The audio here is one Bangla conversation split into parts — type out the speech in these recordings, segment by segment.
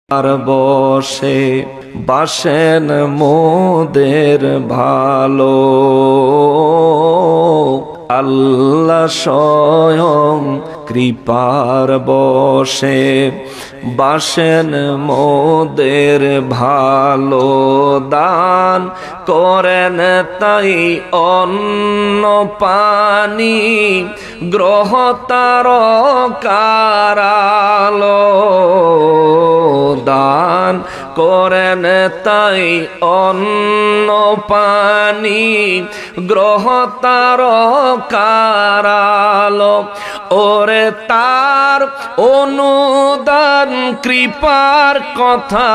আর বসে বাসেন মোদের ভালো, আল্লাহ স্বয়ং কৃপার বসে বাসেন মোদের ভালো। দান করেন তাই অন্ন পানি, গ্রহ তারকারালো। দান করেন তাই অন্ন পানি, গ্রহ তারকারালো। ওরে তার অনুদান কৃপার কথা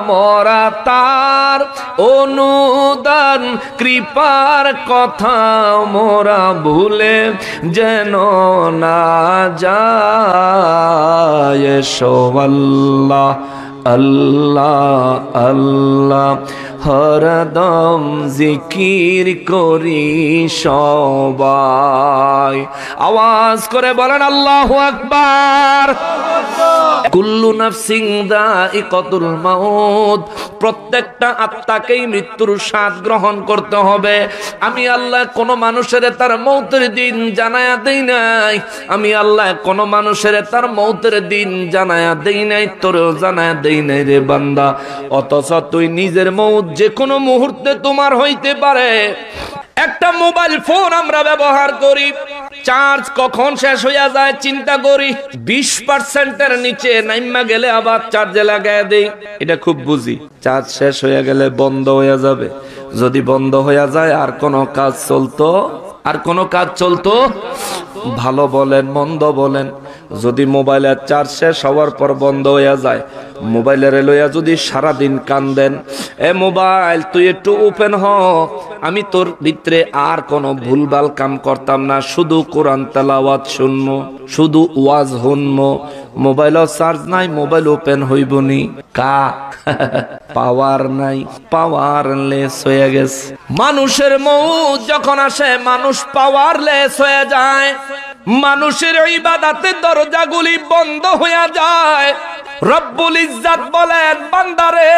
মরা, তার অনুদান কৃপার কথা মোরা ভুলে যেন না যায়। সোয়াল্লাহ আল্লাহ আল্লাহ হরদম জিকির করি সবাই। আওয়াজ করে বলেন আল্লাহু আকবার। কুল্লু নাফসিন যায়িকাতুল মাউত, প্রত্যেকটা আত্মাকেই মৃত্যুর স্বাদ গ্রহণ করতে হবে। আমি আল্লাহ কোন মানুষের তার মৌতের দিন জানায়া দেই নাই, আমি আল্লাহ কোন মানুষের তার মৌতের দিন জানায়া দেই নাই, তোরেও জানায়া দেই নাই রে বান্দা। অথচ তুই নিজের মৌত যে কোনো মুহূর্তে তোমার হইতে পারে। একটা মোবাইল ফোন আমরা ব্যবহার করি, চার্জ কখন শেষ হইয়া যায় চিন্তা করি। 20%-এর নিচে নাইমা গেলে আবার চার্জে লাগায় দেই, এটা খুব বুঝি। চার্জ শেষ হইয়া গেলে বন্ধ হইয়া যাবে, যদি বন্ধ হইয়া যায় আর কোনো কাজ চলতো, ভালো বলেন মন্দ বলেন, যদি মোবাইলের চার্জ শেষ হওয়ার পর বন্ধ হইয়া যায়, মোবাইলের লইয়া যদি সারাদিন কান্দেন, এ মোবাইল তুই একটু ওপেন হ, আমি তোর ভিতরে আর কোনো ভুলভাল কাম করতাম না, শুধু কোরআন তেলাওয়াত শুনবো, শুধু ওয়াজ শুনবো। মোবাইলও চার্জ নাই, মোবাইল ওপেন হইবনি কা পাওয়ার নাই, পাওয়ারলেস হয়ে গেছে। মানুষের মৌত যখন আসে মানুষ পাওয়ারলেস হয়ে যায়, মানুষের ইবাদতের দরজাগুলি বন্ধ হয়ে যায়। রব্বুল ইজ্জাত বলেন, বান্দারে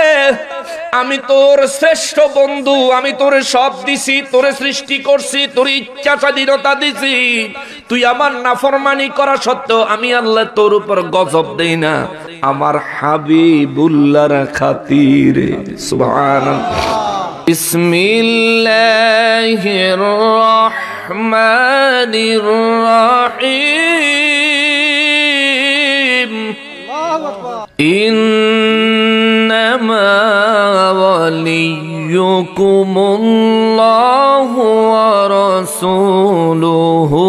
আমি তোর শ্রেষ্ঠ বন্ধু, আমি তোরে সব দিছি, তোরে সৃষ্টি করছি, তোর ইচ্ছা স্বাধীনতা দিছি, তুই আমার নাফরমানি করা সত্ত্বেও আমি আল্লাহ তোর উপর গজব দেই না আমার হাবিবুল্লাহর খাতিরে। সুবহানাল্লাহ। বিসমিল্লাহির রহমানির রহিম। ইন্নামা ওয়ালিয়্যুকুমুল্লাহু ওয়া রাসূলুহু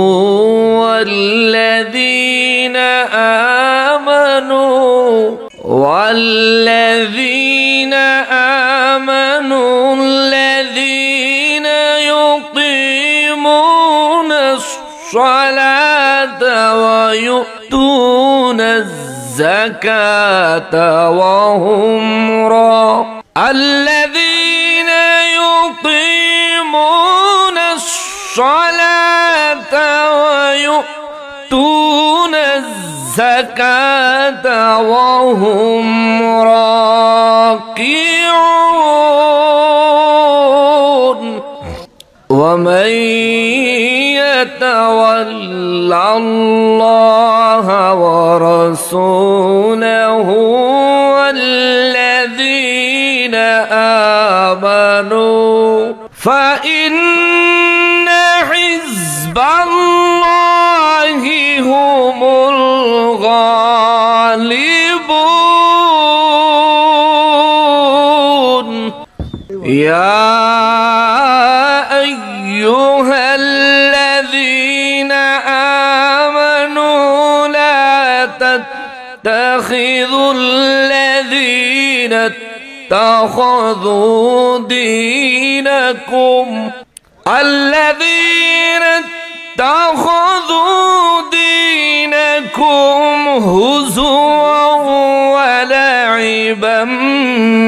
ওয়াল্লাযীনা আমানু الذين يقيمون الصلاة ويؤتون الزكاة وهم الذين يقيمون الصلاة ويؤتون الزكاة وهم راكعون ومن يتول الله ورسوله والذين آمنوا فإن حزب الله هم الغالبون يا أيها الذين آمنوا لا تتخذوا الذين اتخذوا دينكم هزوا ولعبا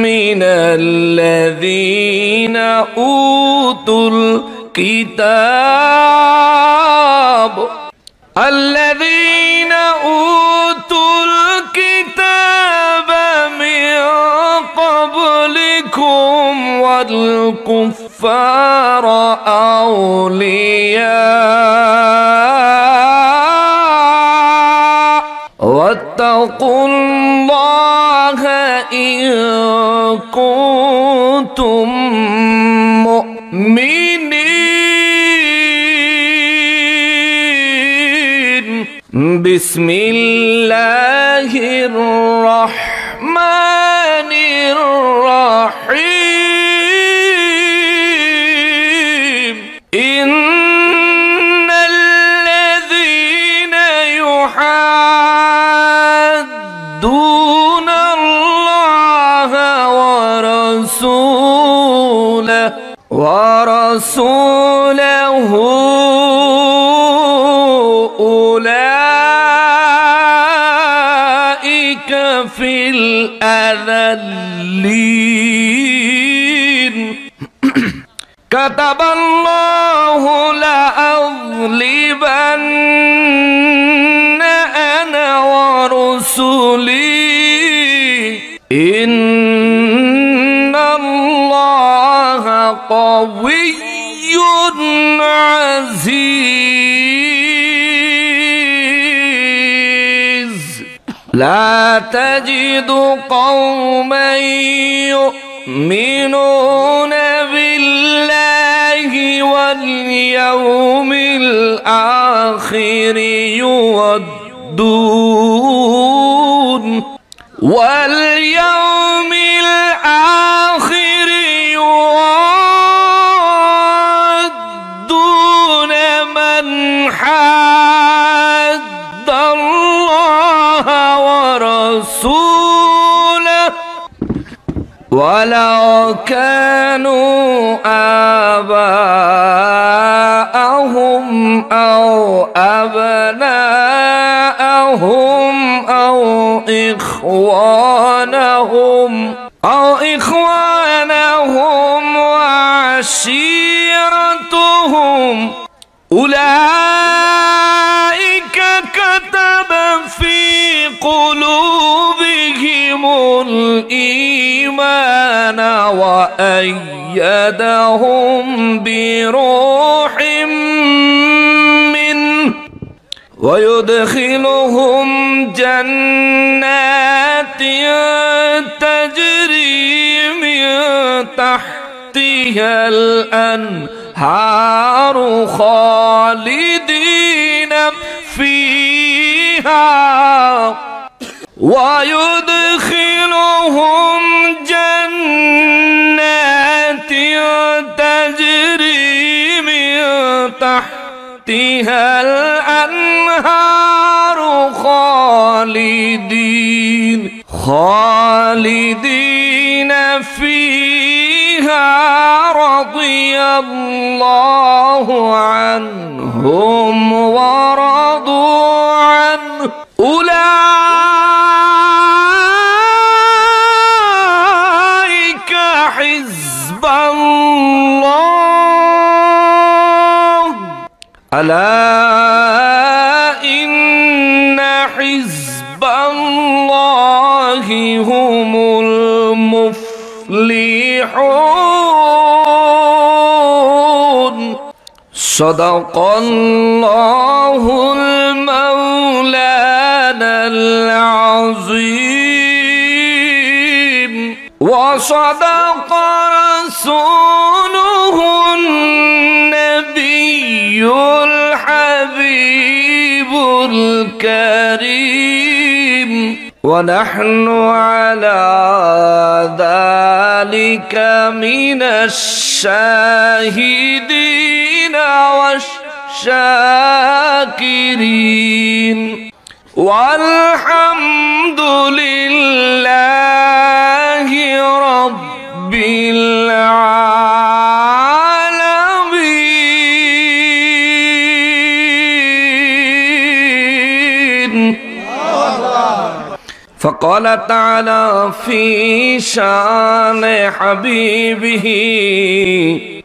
من الذين أوتوا الكتاب من والكفار أولياء واتقوا الله إن كنتم مؤمنين. بسم الله الرحمن الرحيم. إن الذين يحادون الله ورسوله أولئك في الأذلين. كتب الله لأغلبن أنا ورسلي إن الله قوي عزيز. لا تجد قوما يؤمنون بالله واليوم الآخر يودون من حاد الله ورسوله ولو كانوا آباءهم أو أبناءهم أو إخوانهم وعشيرتهم أولئك كتب في قلوبهم الإيمان وأيدهم بروح منه ويدخلهم جنات تجري من تحتها الأنهار خالدين فيها ويدخلهم جنات تجري من تحتها الأنهار خالدين فيها رضي الله عنهم ورضوا عنه أولئك حزب الله ألا إن حزب الله هم المفلحون. صدق الله المولانا العظيم وصدق رسوله النبي الحبيب الكريم ونحن على ذلك من الشاهدين والشاكرين والحمد لله رب العالمين. فقال تعالى في شان حبيبه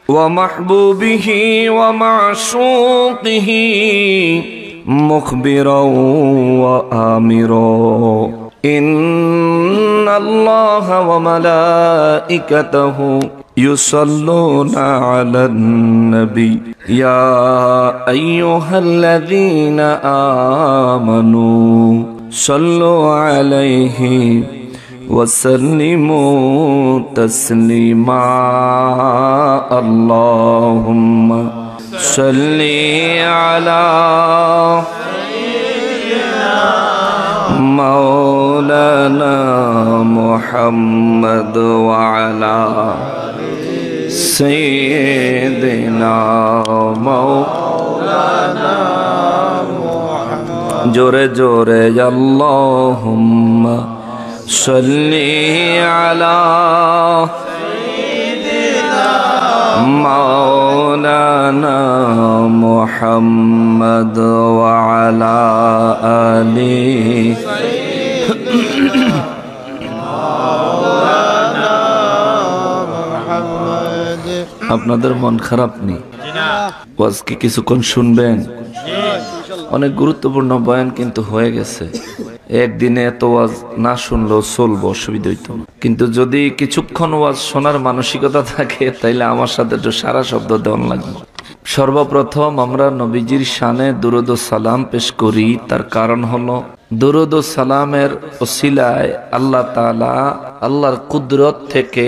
ومحبوبه ومعشوقه مخبرا وآمرا إن الله وملائكته يصلون على النبي يا أيها الذين آمنوا صلوا عليه وسلموا تسليما اللهم صل على مولانا محمد وعلى سيدنا مولانا محمد جورے جورے اللهم صل على سيدنا مولانا محمد وعلى آله আপনাদের মন খারাপ নেই? ওয়াজ কি কিছুক্ষণ শুনবেন? অনেক গুরুত্বপূর্ণ বয়ান কিন্তু হয়ে গেছে। একদিনে এত ওয়াজ না শুনলেও চলবো, অসুবিধা হইতো না। কিন্তু যদি কিছুক্ষণ ওয়াজ শোনার মানসিকতা থাকে তাইলে আমার সাথে একটু সারা শব্দ দেওয়ান লাগবে। সর্বপ্রথম আমরা নবীজির শানে দুরূদ ও সালাম পেশ করি। তার কারণ হলো দুরূদ ও সালামের ওসিলায় আল্লাহ তাআলা আল্লাহর কুদরত থেকে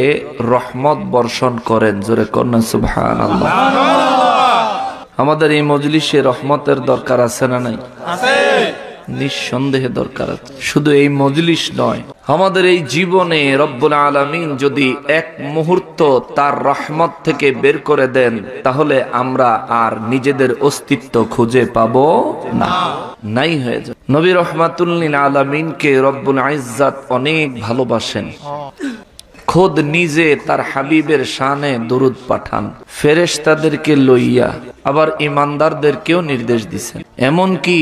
রহমত বর্ষণ করেন। জোরে কন্যা সুবহানাল্লাহ। আমাদের এই মজলিসে রহমতের দরকার আছে না নাই? আছে, নিঃসন্দেহে দরকার আছে। শুধু এই মজলিস নয়, আমাদের এই জীবনে রব্বুল আলামিন যদি এক মুহূর্ত তার রহমত থেকে বের করে দেন তাহলে আমরা আর নিজেদের অস্তিত্ব খুঁজে পাবো না, নাই হয়ে যায়। নবী রহমাতুল লিল আলামিনকে রব্বুল ইজ্জত অনেক ভালোবাসেন। খোদ নিজে তার হাবিবের শানে দরুদ পাঠান, ফেরেশতাদেরকে লইয়া, আবার ইমানদারদেরকেও নির্দেশ দিছেন। এমনকি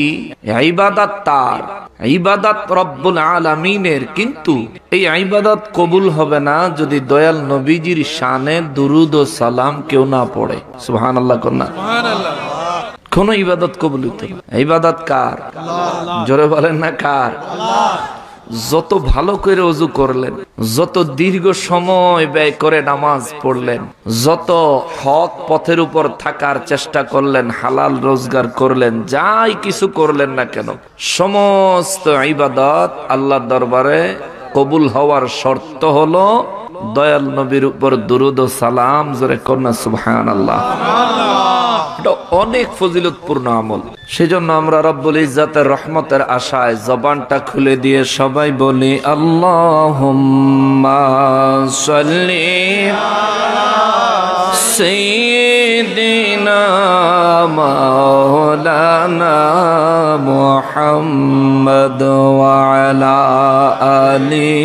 ইবাদত তার, ইবাদত রব্বুল আলামিনের, কিন্তু এই ইবাদত কবুল হবে না যদি দয়াল নবীজির শানে দুরুদ ও সালাম কেউ না পড়ে। সুবহানাল্লাহ কন্যা সুবহানাল্লাহ। কোন ইবাদত কবুল হইতো না। ইবাদত কার? জোরে বলেন না কার? আল্লাহ। যত ভালো করে ওযু করলেন, যত দীর্ঘ সময় ব্যয় করে নামাজ পড়লেন, যত হক পথের উপর থাকার চেষ্টা করলেন, হালাল রোজগার করলেন, যাই কিছু করলেন না কেন, সমস্ত ইবাদত আল্লাহর দরবারে কবুল হওয়ার শর্ত হলো দয়াল নবীর উপর দুরূদ ও সালাম। জোরে কন্যা সুবহানাল্লাহ। এটা অনেক ফজিলতপূর্ণ আমল। সেজন্য আমরা রব্বুল ইজ্জতের রহমতের আশায় জবানটা খুলে দিয়ে সবাই বলি আল্লাহুম্মা সাল্লি আলা সাইয়্যিদিনা মাওলানা মুহাম্মদ ওয়া আলা আলি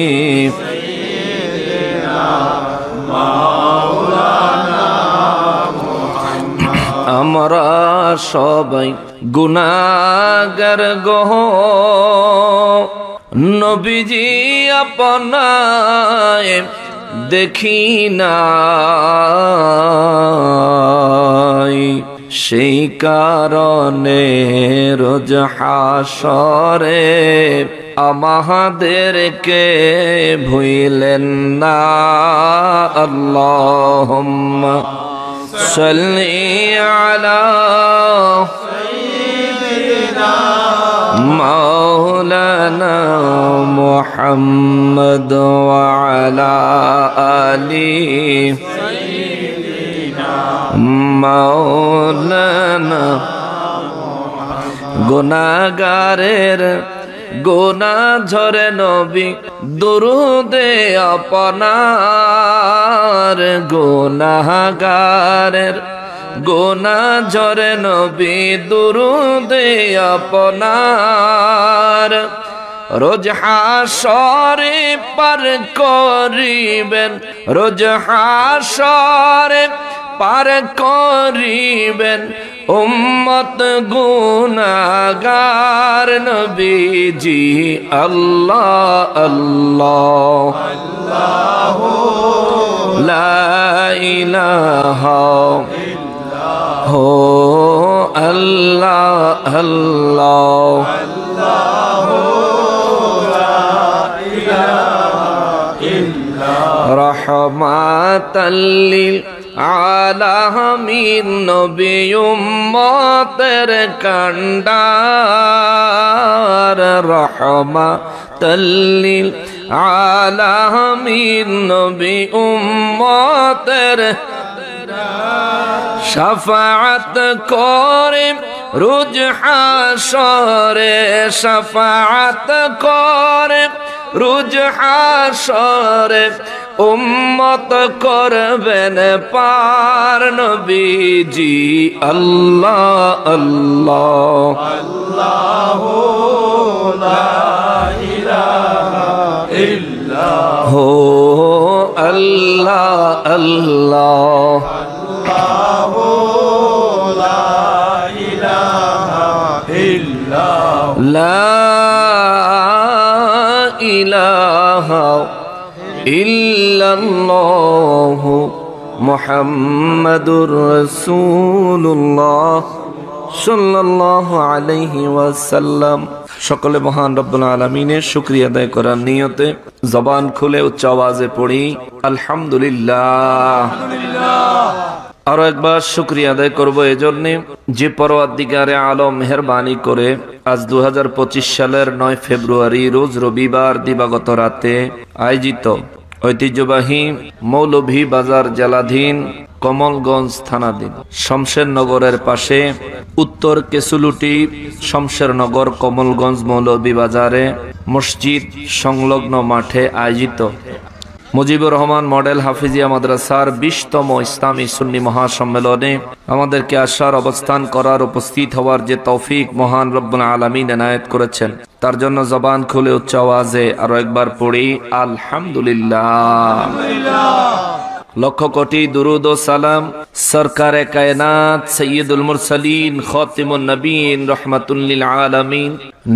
আমরা সবাই গুনাহগার গো, নবীজি আপনায় দেখি নাই, সেই কারণে রোজ হাসরে আমাদেরকে ভুলেন না। আল্লাহুম্মা সাল্লি আলা সাইয়্যিদিনা মাওলানা মুহাম্মদ ওয়া আলা আলি সাইয়্যিদিনা মাওলানা। গুনাহগারের গোনা ঝরে নবী দুরুদে আপনার, গুনাহগারের গোনা ঝরে নবী দুরুদে আপনার। রোজ হাসরে পার করিবেন, রোজ হাসরে পার করিবেন উম্মত গুনাহগার নবীজি। আল্লাহ আল্লাহ আল্লাহু লা ইলাহা ইল্লাহু আল্লাহ আল্লাহ আল্লাহু লা ইলাহা ইল্লাল্লাহ রহমাতাল লিল আলামিন নবী উম্মতের কান্ডার রহমাতাল লিল আলামিন নবী উম্মতের শাফাআত করে রোজ হাশরে শাফাআত করে রোজ হাশরে উম্মত করবেন পার নবীজি আল্লাহ আল্লাহ আল্লাহু লা ইলাহা ইল্লাল্লাহ হো আল্লাহ আল্লাহ আল্লাহু লা ইলাহা ইল্লাল্লাহ লা ইলাহা ইল্লাল্লাহু মুহাম্মাদুর রাসূলুল্লাহ সাল্লাল্লাহু আলাইহি ওয়াসাল্লাম। সকলে মহান রব্বুল আলামিনের শুকরিয়া আদায় করার নিয়তে জবান খুলে উচ্চ আওয়াজে পড়ি আলহামদুলিল্লাহ। আরো একবার শুকরিয়া আদায় করবো এজন্য যে পরওয়ারদিগারে আলম মেহেরবানি করে আজ 2025 সালের 9 ফেব্রুয়ারি রোজ রবিবার দিবাগত রাতে আয়োজিত ঐতিহ্যবাহী মৌলভী বাজার জেলাধীন কমলগঞ্জ থানাধীন শমশেরনগরের পাশে উত্তর কেসুলুটি শমশেরনগর কমলগঞ্জ মৌলভী বাজারে মসজিদ সংলগ্ন মাঠে আয়োজিত মুজিবুর রহমান মডেল হাফিজিয়া মাদ্রাসার 20তম ইসলামী সুন্নি মহাসম্মেলনে আমাদেরকে আসার অবস্থান করার উপস্থিত হওয়ার যে তৌফিক মহান রব্বুল আলামিন এনায়েত করেছেন তার জন্য জবান খুলে উচ্চ আওয়াজে আরো একবার পড়ি আলহামদুলিল্লাহ। লক্ষ কোটি দুরুদ ও সালাম সরকারে কায়নাত সৈয়দুল মুরসালিন খাতিমুন নবীন রহমাতুল লিল আলামিন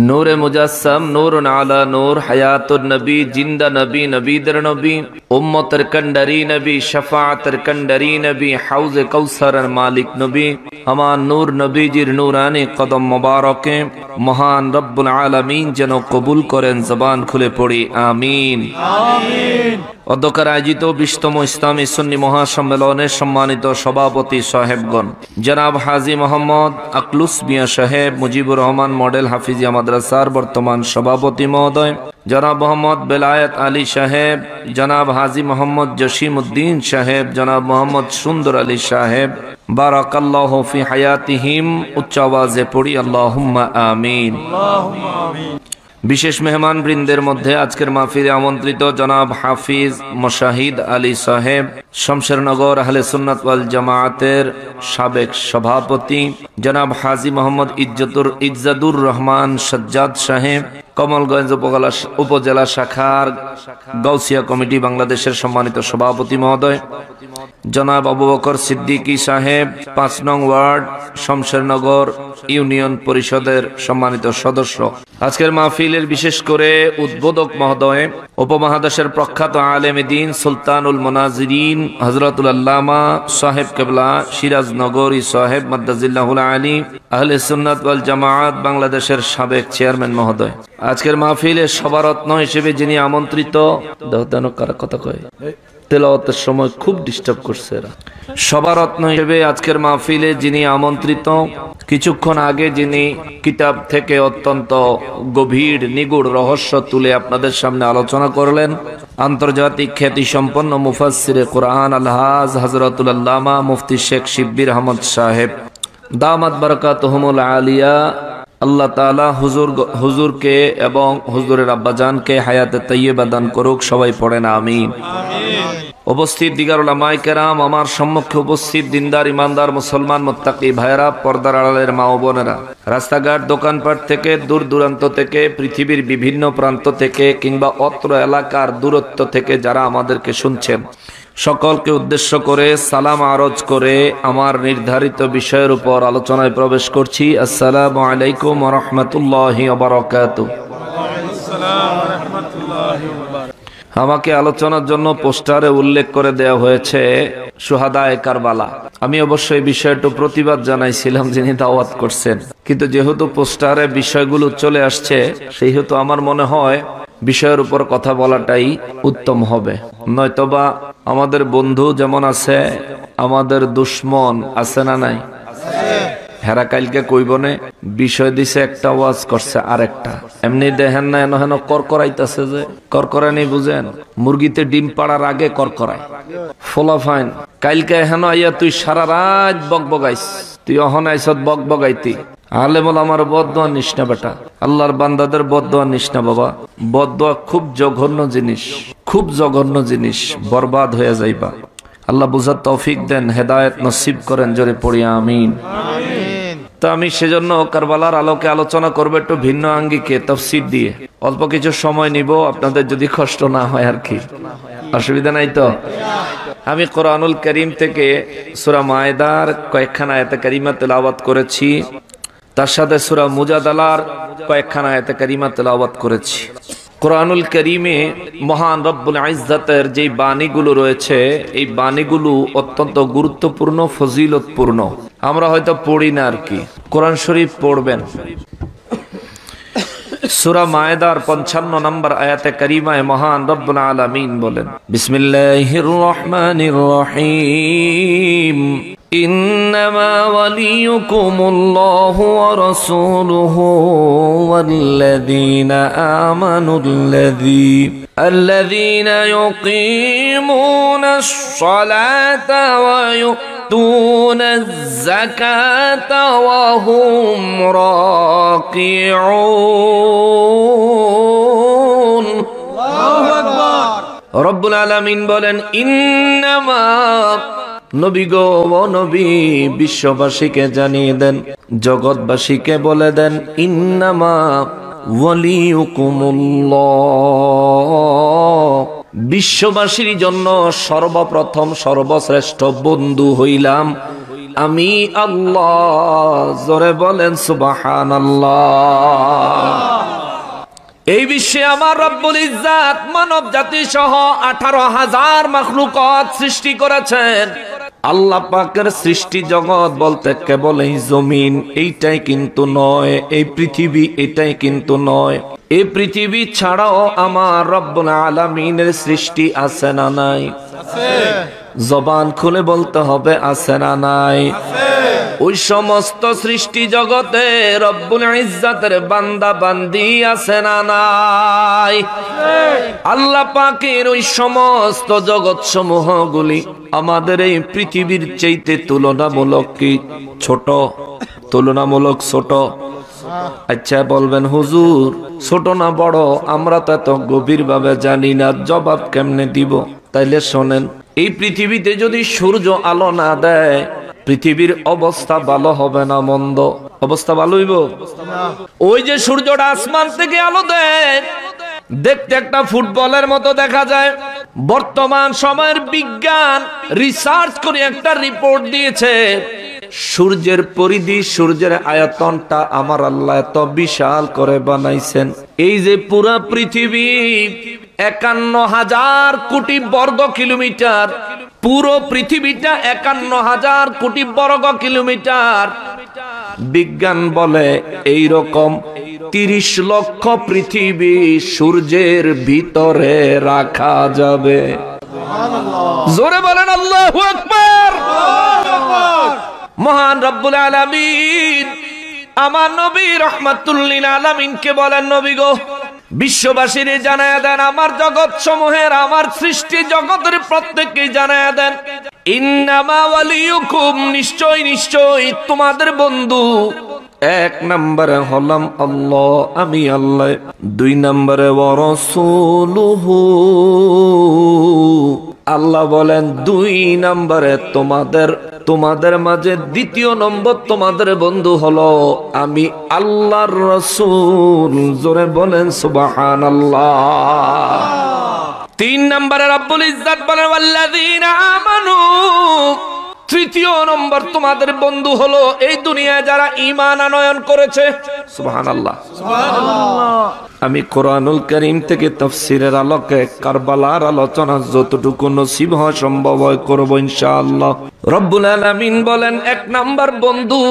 নূরে মুজাসসাম নূরুন আলা নূর হায়াতুন নবী জিন্দা নবী নবীদের নবী উম্মতের কন্ডারি নবী শাফাআতের কন্ডারি নবী হাউজে কাউসারের মালিক নবী আমার নূর নবীজির নূরানি কদম মোবারকে মহান রব্বুল আলামিন যেন কবুল করেন। জবান খুলে পড়ি আমিন আমিন। অধ্যক্ষের আয়োজিত 20তম ইসলামী সুন্নি মহাসম্মেলনের সম্মানিত সভাপতি সাহেবগণ জনাব হাজী মোহাম্মদ আকলুস মিয়া সাহেব মুজিবুর রহমান মডেল হাফিজিয়া মাদ্রাসার বর্তমান সভাপতি মহোদয় জনাব মোহাম্মদ বেলায়েত আলী সাহেব জনাব হাজী মোহাম্মদ জসিম উদ্দিন সাহেব জনাব মোহাম্মদ সুন্দর আলী সাহেব বারাকাল্লাহু ফি হায়াতিহিম উচ্চ আওয়াজে পড়ি আল্লাহুম্মা আমিন। বিশেষ মেহমান বৃন্দের মধ্যে আজকের মাহফিলে আমন্ত্রিত জনাব হাফিজ মুশাহিদ আলী সাহেব শমশেরনগর আহলে সুন্নাত ওয়াল জামায়াতের সাবেক সভাপতি জনাব হাজী মোহাম্মদ ইজ্জাদুর রহমান সাজ্জাদ সাহেব কমলগঞ্জ উপজেলা শাখার গাউসিয়া কমিটি বাংলাদেশের সম্মানিত সভাপতি মহোদয় জনাব আবু বকর সিদ্দিকী সাহেব 5 নং ওয়ার্ড শমশেরনগর ইউনিয়ন পরিষদের সম্মানিত সদস্য আজকের মাহফিলের বিশেষ করে উদ্বোধক মহোদয় উপমহাদেশের প্রখ্যাত আলেমে দ্বীন সুলতানুল মুনাজিরিন হযরতুল আল্লামা সাহেব কেবলা সিরাজ নগরী সাহেব মাদ্দাজিল্লাহুল আলী আহলে সুন্নাত ওয়াল জামায়াত বাংলাদেশের সাবেক চেয়ারম্যান মহোদয় আজকের মাহফিলে সভারত্ন হিসেবে যিনি আমন্ত্রিত কথা কয় তেলাওয়াতের সময় খুব ডিস্টার্ব করছে এরা সভারত্ন হিসেবে আজকের মাহফিলে যিনি আমন্ত্রিত কিছুক্ষণ আগে যিনি কিতাব থেকে অত্যন্ত গভীর নিগুড় রহস্য তুলে আপনাদের সামনে আলোচনা করলেন আন্তর্জাতিক খ্যাতি সম্পন্ন মুফাসসিরে কুরআন আলহাজ হযরতুল আল্লামা মুফতি শেখ শিব্বির আহমদ সাহেব দামাত বারাকাতুহুমুল আলিয়া আল্লাহ তাআলা হুজুরকে এবং হুজুরের আব্বাজানকে হায়াতে তাইয়্যিবা দান করুক সবাই পড়েন আমিন। উপস্থিত দিগার উলামায়ে কেরাম আমার সম্মুখে উপস্থিত দিনদার ইমানদার মুসলমান মুত্তাকি ভাইরা পর্দার আড়ালের মা ও বোনেরা রাস্তাঘাট দোকানপাট থেকে দূর দূরান্ত থেকে পৃথিবীর বিভিন্ন প্রান্ত থেকে কিংবা অত্র এলাকার দূরত্ব থেকে যারা আমাদেরকে শুনছেন সকলকে উদ্দেশ্য করে সালাম আরজ করে আমার নির্ধারিত বিষয়ের উপর আলোচনায় প্রবেশ করছি। আসসালামু আলাইকুম ওয়া রাহমাতুল্লাহি ওয়া বারাকাতুহু। আমাকে আলোচনার জন্য পোস্টারে উল্লেখ করে দেওয়া হয়েছে শুহাদায়ে কারবালা। আমি অবশ্যই বিষয়টা প্রতিবাদ জানাইছিলাম যিনি দাওয়াত করছেন, কিন্তু যেহেতু পোস্টারে বিষয়গুলো চলে আসছে সেহেতু আমার মনে হয় বিষয়ের উপর কথা বলাটাই উত্তম হবে। নয়তোবা আমাদের বন্ধু যেমন আছে, আমাদের দুশ্মন আছে না নাই? হেরা কালকে কইবনে বিষয় দিছে একটা, ওয়াজ করছে আরেকটা। এমনি দেখেন না এন হেন করকরাইতেছে, যে করকরানি বুঝেন, মুরগিতে ডিম পাড়ার আগে করকরায়। ফোলা ফাইন কালকে হেন আইয়া তুই সারা রাত বকবগাইস, তুই অহন আইসত বকবগাইতি। আলে বল আমার বদদোয়া নিস না বেটা, আল্লাহর বান্দাদের বদদোয়া নিস না বাবা। বদদোয়া খুব জঘন্য জিনিস, খুব জঘন্য জিনিস, বরবাদ হয়ে যাইবা। আল্লাহ বুঝার তৌফিক দেন, হেদায়েত নসিব করেন, জোরে পড়ি আমিন। তো আমি সেজন্য কারবালার আলোকে আলোচনা করবো একটু ভিন্ন আঙ্গিকে, তাফসীর দিয়ে। অল্প কিছু সময় নিব, আপনাদের যদি কষ্ট না হয় আর কি, অসুবিধা নাই তো। আমি কোরআনুল কারীম থেকে সূরা মায়েদার কয়েকখানা আয়াতে কারিমা তেলাওয়াত করেছি, তার সাথে সূরা মুজাদালার কয়েকখানা আয়াতে কারিমা তেলাওয়াত করেছি। কোরআনুল কারীমে মহান রব্বুল ইজ্জতের যে বাণীগুলো রয়েছে, এই বাণীগুলো অত্যন্ত গুরুত্বপূর্ণ, ফজিলতপূর্ণ। আমরা হয়তো পড়ি না আর কি। কোরআন শরীফ পড়বেন। সূরা মায়েদার 55 নম্বর আয়াতে কারিমায় মহান রব্বুল আলামিন বলেন, বিসমিল্লাহির রহমানির রহিম, إنما وليكم الله ورسوله والذين آمنوا الذين يقيمون الصلاة ويؤتون الزكاة وهم راكعون। الله أكبر। رب العالمين বলেন, ইন্নামা, নবী গো, ও নবী, বিশ্ববাসীকে জানিয়ে দেন, জগৎবাসীকে বলে দেন, ইন্নামা ওয়ালিউকুমুল্লাহ, বিশ্ববাসীর জন্য সর্বপ্রথম সর্বশ্রেষ্ঠ বন্ধু হইলাম আমি আল্লাহ। জোরে বলেন সুবহানাল্লাহ। এই বিশ্বে আমার রব্বুল ইজ্জাত মানব জাতি সহ 18,000 মাখলুকাত সৃষ্টি করেছেন। আল্লাহ পাকের সৃষ্টি জগৎ বলতে কেবল এই জমিন এইটাই কিন্তু নয়, এই পৃথিবী এটাই কিন্তু নয়। এই পৃথিবী ছাড়াও আমার রব্বুল আলামিনের সৃষ্টি আছে না নাই? আছে। জবান খুলে বলতে হবে, আছে না নাই? ওই সমস্ত সৃষ্টি জগতে রব্বুল ইজ্জাতের বান্দা বান্দি আছে না নাই? আল্লাহ পাকের ওই সমস্ত জগৎ সমূহগুলি আমাদের এই পৃথিবীর চাইতে তুলনামূলক কি ছোট? তুলনামূলক ছোট। আচ্ছা বলবেন হুজুর, ছোট না বড় আমরা তো এত গভীর ভাবে জানি না, জবাব কেমনে দিব? তাইলে শোনেন, এই পৃথিবীতে যদি সূর্য আলো না দেয়, পৃথিবীর অবস্থা ভালো হবে না মন্দ? অবস্থা ভালো হইব? ওই যে সূর্যটা আসমান থেকে আলো দেয়, দেখতে একটা ফুটবলের মতো দেখা যায়। বর্তমান সময়ের বিজ্ঞান রিসার্চ করে একটা রিপোর্ট দিয়েছে, সূর্যের পরিধি, সূর্যের আয়তনটা আমার আল্লাহ এত বিশাল করে বানাইছেন। এই যে পুরা পৃথিবী 51,000 কোটি বর্গ কিলোমিটার, পুরো পৃথিবীটা 51,000 কোটি বর্গ কিলোমিটার। বিজ্ঞান বলে এই রকম 30 লক্ষ পৃথিবী সূর্যের ভিতরে রাখা যাবে। জোরে বলেন আল্লাহু আকবার। মহান রব্বুল আলামিন আমার নবী রাহমাতুল লিল আলামিনকে বলেন, নবী গো, বিশ্ববাসীর জানায়া দেন, আমার জগৎ সমূহের, আমার সৃষ্টি জগতের প্রত্যেককে জানায়া দেন, ইন্নামা ওয়ালিয়ুকুম, নিশ্চয় নিশ্চয় তোমাদের বন্ধু। 1 নম্বরে হলাম আল্লাহ, আমি আল্লাহ। 2 নম্বরে ওয়া রাসূলুহু, আল্লাহ বলেন 2 নম্বরে তোমাদের মাঝে 2য় নম্বর তোমাদের বন্ধু হলো আমি আল্লাহর রাসূল। জোরে বলেন সুবহানাল্লাহ। 3 নম্বরে রব্বুল ইজ্জত বলেন ওয়াল্লাযীনা আমানু, 3য় নম্বর তোমাদের বন্ধু হলো এই দুনিয়ায় যারা ঈমান আনয়ন করেছে। সুবহানাল্লাহ, সুবহানাল্লাহ। আমি কোরআনুল কারীম থেকে তাফসীরের আলোকে কারবালার আলোচনা যতটুকু নসিব হয় সম্ভব হয় করব ইনশাআল্লাহ। রব্বুল আলামিন বলেন 1 নাম্বার বন্ধু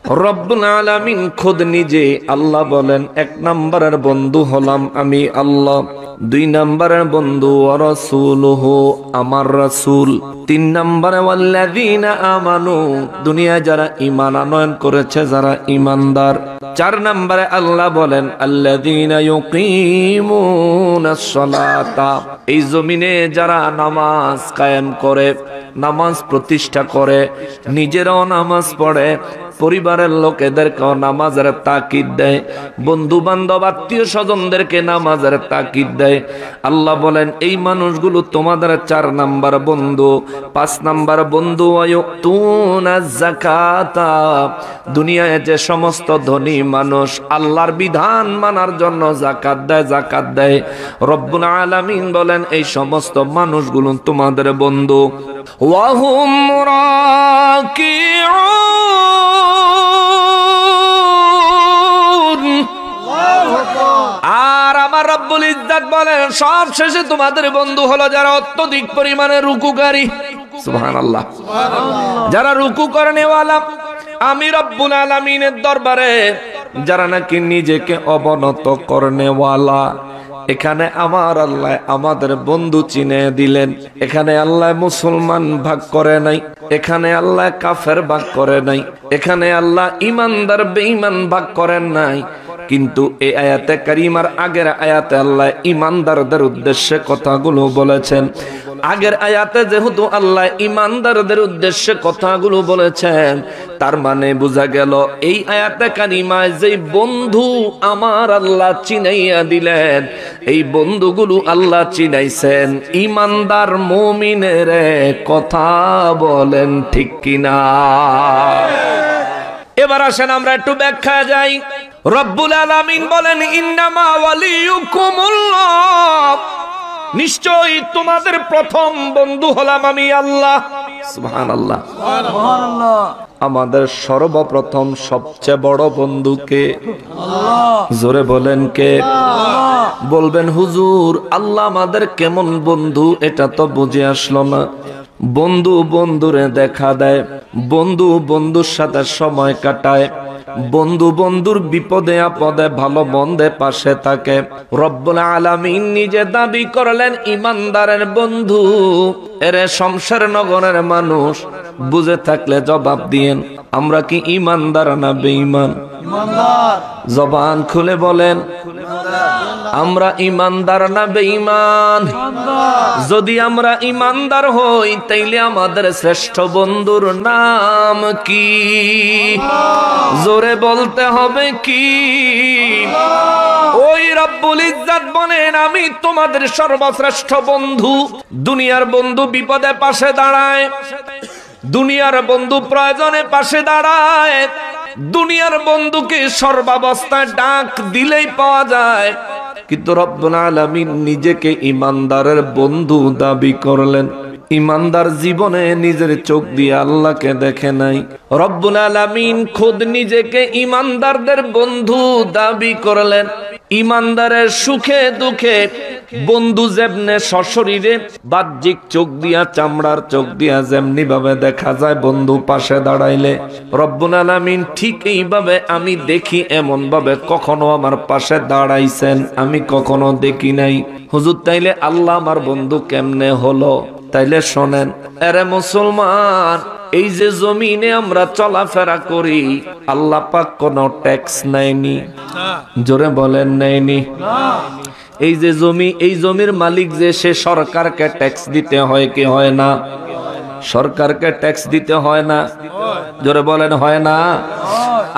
রব্বুল আলামিন খুদ নিজে আল্লাহ বলেন, এক নম্বরের বন্ধু হলাম আমি আল্লাহ, দুই নম্বরের বন্ধু ওয়া রাসূলুহু আমার রাসূল, তিন নম্বরে ওয়াল্লাযীনা আমানু দুনিয়ায় যারা ঈমান আনয়ন করেছে, যারা ঈমানদার, চার নম্বরে আল্লাহ বলেন আল্লাযীনা ইউকিমুনাস সালাতা এই জমিনে যারা নামাজ কায়েম করে, নামাজ প্রতিষ্ঠা করে, নিজেরাও নামাজ পড়ে, পরিবারের লোকেদেরকেও নামাজের তাকিদ দেয়, বন্ধু বান্ধব আত্মীয় স্বজনদেরকে নামাজের তাকিদ দেয়। আল্লাহ বলেন এই মানুষগুলো তোমাদের চার নাম্বার বন্ধু। পাঁচ নাম্বার বন্ধু ওয়ায়ুতুনাজ যাকাতা দুনিয়ায় যে সমস্ত ধনী মানুষ আল্লাহর বিধান মানার জন্য যাকাত দেয়, রব্বুল আলামিন বলেন এই সমস্ত মানুষগুলো তোমাদের বন্ধু। ওয়াহুম রাকিউন আর আমার রব্বুল ইজ্জত বলেন সব শেষে তোমাদের বন্ধু হলো যারা অত্যধিক পরিমাণে রুকুকারী। সুবহানাল্লাহ, যারা রুকু করেনেওয়ালা। আমি রব্বুল আলামিনের দরবারে যারা নাকি নিজেকে অবনত করেনেওয়ালা, এখানে আমার আল্লাহ আমাদের বন্ধু চিনে দিলেন। এখানে আল্লাহ মুসলমান ভাগ করে নাই, এখানে আল্লাহ কাফের ভাগ করে নাই, এখানে আল্লাহ ইমানদার বেঈমান ভাগ করেন নাই। কিন্তু এই আয়াতে কারিমার আগের আয়াতে আল্লাহ ইমানদারদের উদ্দেশ্যে কথাগুলো বলেছেন। আগের আয়াতে যেহেতু আল্লাহ ইমানদারদের উদ্দেশ্যে কথাগুলো বলেছেন, তার মানে বোঝা গেল এই আয়াতে কারিমায় যে বন্ধু আমার আল্লাহ চিনাইয়া দিলেন, এই বন্ধুগুলো আল্লাহ চিনাইছেন ইমানদার মুমিনের। কথা বলেন ঠিক কিনা? এবার আসেন আমরা একটু ব্যাখ্যা যাই। রব্বুল আলামিন বলেন ইন্নামা ওয়ালিয়ুকুমুল্লাহ নিশ্চয়ই তোমাদের প্রথম বন্ধু হলাম আমি আল্লাহ। সুবহানাল্লাহ, সুবহানাল্লাহ। আমাদের সর্বপ্রথম সবচেয়ে বড় বন্ধু কে? আল্লাহ। জোরে বলেন কে? আল্লাহ। বলবেন হুজুর আল্লাহ আমাদের কেমন বন্ধু এটা তো বুঝে আসলো না। বন্ধু বন্ধুরে দেখা দেয়, বন্ধু বন্ধুর সাথে সময় কাটায়, বন্ধু বন্ধুর বিপদে আপদে ভালো মন্দে পাশে থাকে। রব্বুল আলামিন নিজে দাবি করলেন ইমানদারের বন্ধু। এরে শমশের নগরের মানুষ বুঝে থাকলে জবাব দিয়েন, আমরা কি ইমানদার না বেঈমান? ইমানদার। জবান খুলে বলেন আমরা ইমানদার না বেঈমান? যদি আমরা ইমানদার হই তাইলে আমাদের শ্রেষ্ঠ বন্ধুর নাম কি? জোরে বলতে হবে কি? ওই রব্বুল ইজ্জত বলেন আমি তোমাদের সর্বশ্রেষ্ঠ বন্ধু। দুনিয়ার বন্ধু বিপদে পাশে দাঁড়ায়, দুনিয়ার বন্ধু প্রয়োজনে পাশে দাঁড়ায়, দুনিয়ার বন্ধুকে সর্বাবস্থায় ডাক দিলেই পাওয়া যায়। কিন্তু রব্বুল আলামিন নিজেকে ইমানদারের বন্ধু দাবি করলেন। ইমানদার জীবনে নিজের চোখ দিয়ে আল্লাহকে দেখে নাই। রব্বুল আলামিন খুদ নিজেকে ইমানদারদের বন্ধু দাবি করলেন। ইমানদারের সুখে দুঃখে বন্ধু যেমনে সশরীরে বাহ্যিক চোখ দিয়া, চামড়ার চোখ দিয়া যেমনি ভাবে দেখা যায় বন্ধু পাশে দাঁড়াইলে, রব্বুল আলামিন ঠিক এইভাবে আমি দেখি এমন ভাবে কখনো আমার পাশে দাঁড়াইছেন আমি কখনো দেখি নাই। হুজুর তাইলে আল্লাহ আমার বন্ধু কেমনে হলো? তাইলে শোনেন, এরে মুসলমান, এই যে জমিনে আমরা চলাফেরা করি আল্লাহ পাক কোনো ট্যাক্স নেয়নি। জোরে বলেন নেয়নি? এই যে জমি, এই জমির মালিক যে সে সরকারকে ট্যাক্স দিতে হয় কি হয় না? সরকারকে ট্যাক্স দিতে হয় না? জোরে বলেন হয় না?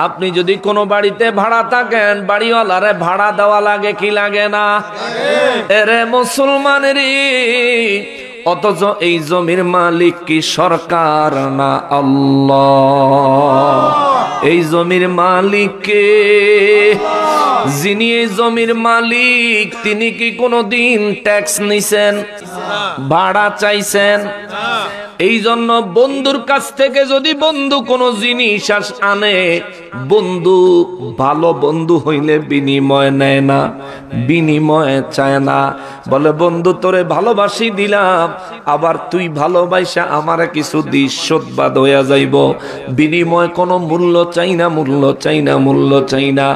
আপনি যদি কোনো বাড়িতে ভাড়া থাকেন বাড়িওয়ালারে ভাড়া দেওয়া লাগে কি লাগে না? এরে মুসলমানেরই, অথচ এই জমির মালিক কি সরকার না আল্লাহ? এই জমির মালিক কে? যিনি এই জমির মালিক তিনি কি কোনদিন ট্যাক্স নিছেন? ভাড়া চাইছেন? এই জন্য বন্ধুর কাছ থেকে যদি বন্ধু কোনো জিনিস আনে, বন্ধু ভালো বন্ধু হইলে বিনিময় নেয় না, বিনিময় চায় না। বলে বন্ধু তোরে ভালোবাসি দিলাম, আবার তুই ভালোবাসা আমারে কিছু দিস, শোধবাদ হইয়া যাইব। বিনিময় কোনো মূল্য চাই না, মূল্য চাই না, মূল্য চাই না।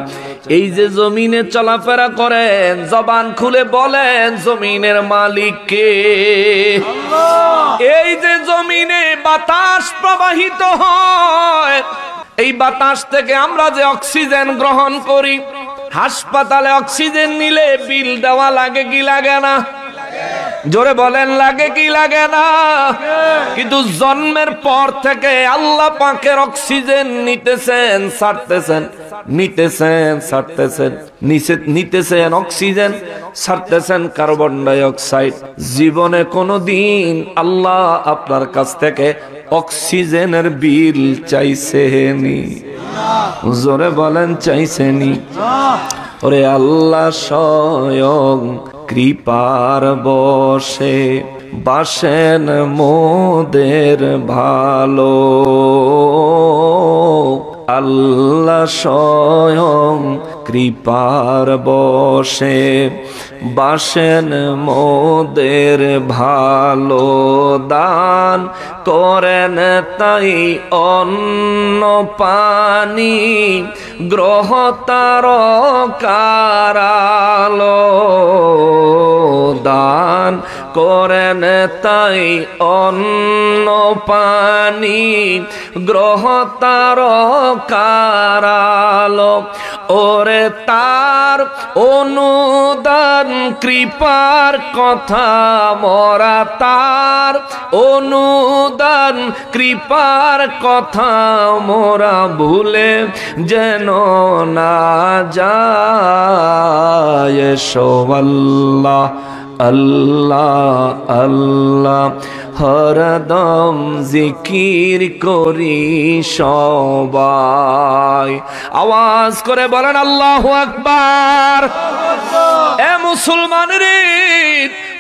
এই যে জমিনে চলাফেরা করেন, জবান খুলে বলেন জমিনের মালিক কে? এই যে জমিনে বাতাস প্রবাহিত হয়, এই বাতাস থেকে আমরা যে অক্সিজেন গ্রহণ করি, হাসপাতালে অক্সিজেন নিলে বিল দেওয়া লাগে কি লাগে না? জোরে বলেন লাগে কি লাগে না? কিন্তু জন্মের পর থেকে আল্লাহ পাকের অক্সিজেন নিতেছেন, ছাড়তেছেন, নিতেছেন, ছাড়তেছেন, নিতেছেন অক্সিজেন, ছাড়তেছেন কার্বন ডাই অক্সাইড। জীবনে কোনোদিন আল্লাহ আপনার কাছ থেকে অক্সিজেনের বিল চাইছেনি? জোরে বলেন চাইছেনি? ওরে আল্লাহ স্বয়ং কৃপার বসে বাসেন মোদের ভালো, আল্লাহ স্বয়ং কৃপার বসে বাসেন মোদের ভালো। দান করেন তাই অন্ন পানি, গ্রহ তারকারালো। দান করেন তাই অন্ন পানি, গ্রহ তারকারালো। ওরে তার অনুদান কৃপার কথা মোরা, তার অনুদান কৃপার কথা মোরা ভুলে যেন না যায়। সোয়াল্লাহ আল্লাহ আল্লাহ হরদম জিকির করি সবাই। আওয়াজ করে বলেন আল্লাহু আকবার। এ মুসলমান রে,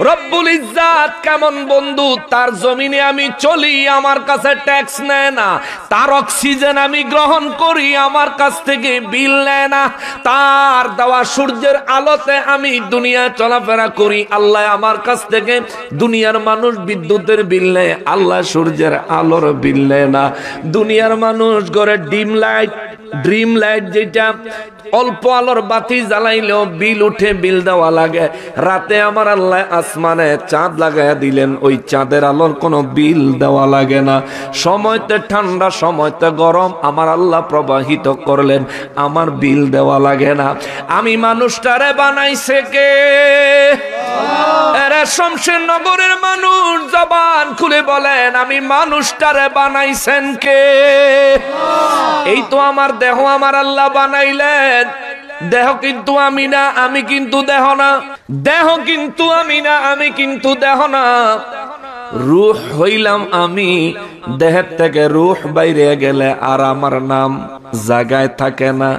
রব্বুল ইজ্জাত কেমন বন্ধু? তার জমিনে আমি চলি, আমার কাছে ট্যাক্স নেয় না। তার অক্সিজেন আমি গ্রহণ করি, আমার কাছ থেকে বিল নেয় না। তার দেওয়া সূর্যের আলোতে আমি দুনিয়ায় চলাফেরা করি, আল্লাহ আমার কাছ থেকে, দুনিয়ার মানুষ বিদ্যুতের বিল নেয়, আল্লাহ সূর্যের আলোর বিল নেয় না। দুনিয়ার মানুষ ঘরে ড্রিম লাইট যেটা অল্প আলোর বাতি জ্বালাইলেও বিল উঠে, বিল দেওয়া লাগে। রাতে আমার আল্লাহ আসমানে চাঁদ লাগাইয়া দিলেন, ওই চাঁদের আলোর কোনো বিল দেওয়া লাগে না। সময়তে ঠান্ডা, সময়তে গরম আমার আল্লাহ প্রবাহিত করলেন, আমার বিল দেওয়া লাগে না। আমি মানুষটারে বানাইছে কে? এরা শমশেরনগরের মানুষ জবান খুলে বলেন আমি মানুষটারে বানাইছেন কে? এই তো আমার দেহ আমার আল্লাহ বানাইলেন। দেহ কিন্তু আমি না, আমি কিন্তু দেহ না। দেহ কিন্তু আমি না, আমি কিন্তু দেহ না। রূহ হইলাম আমি, দেহের থেকে রূহ বাইরে গেলে আর আমার নাম জায়গায় থাকে না।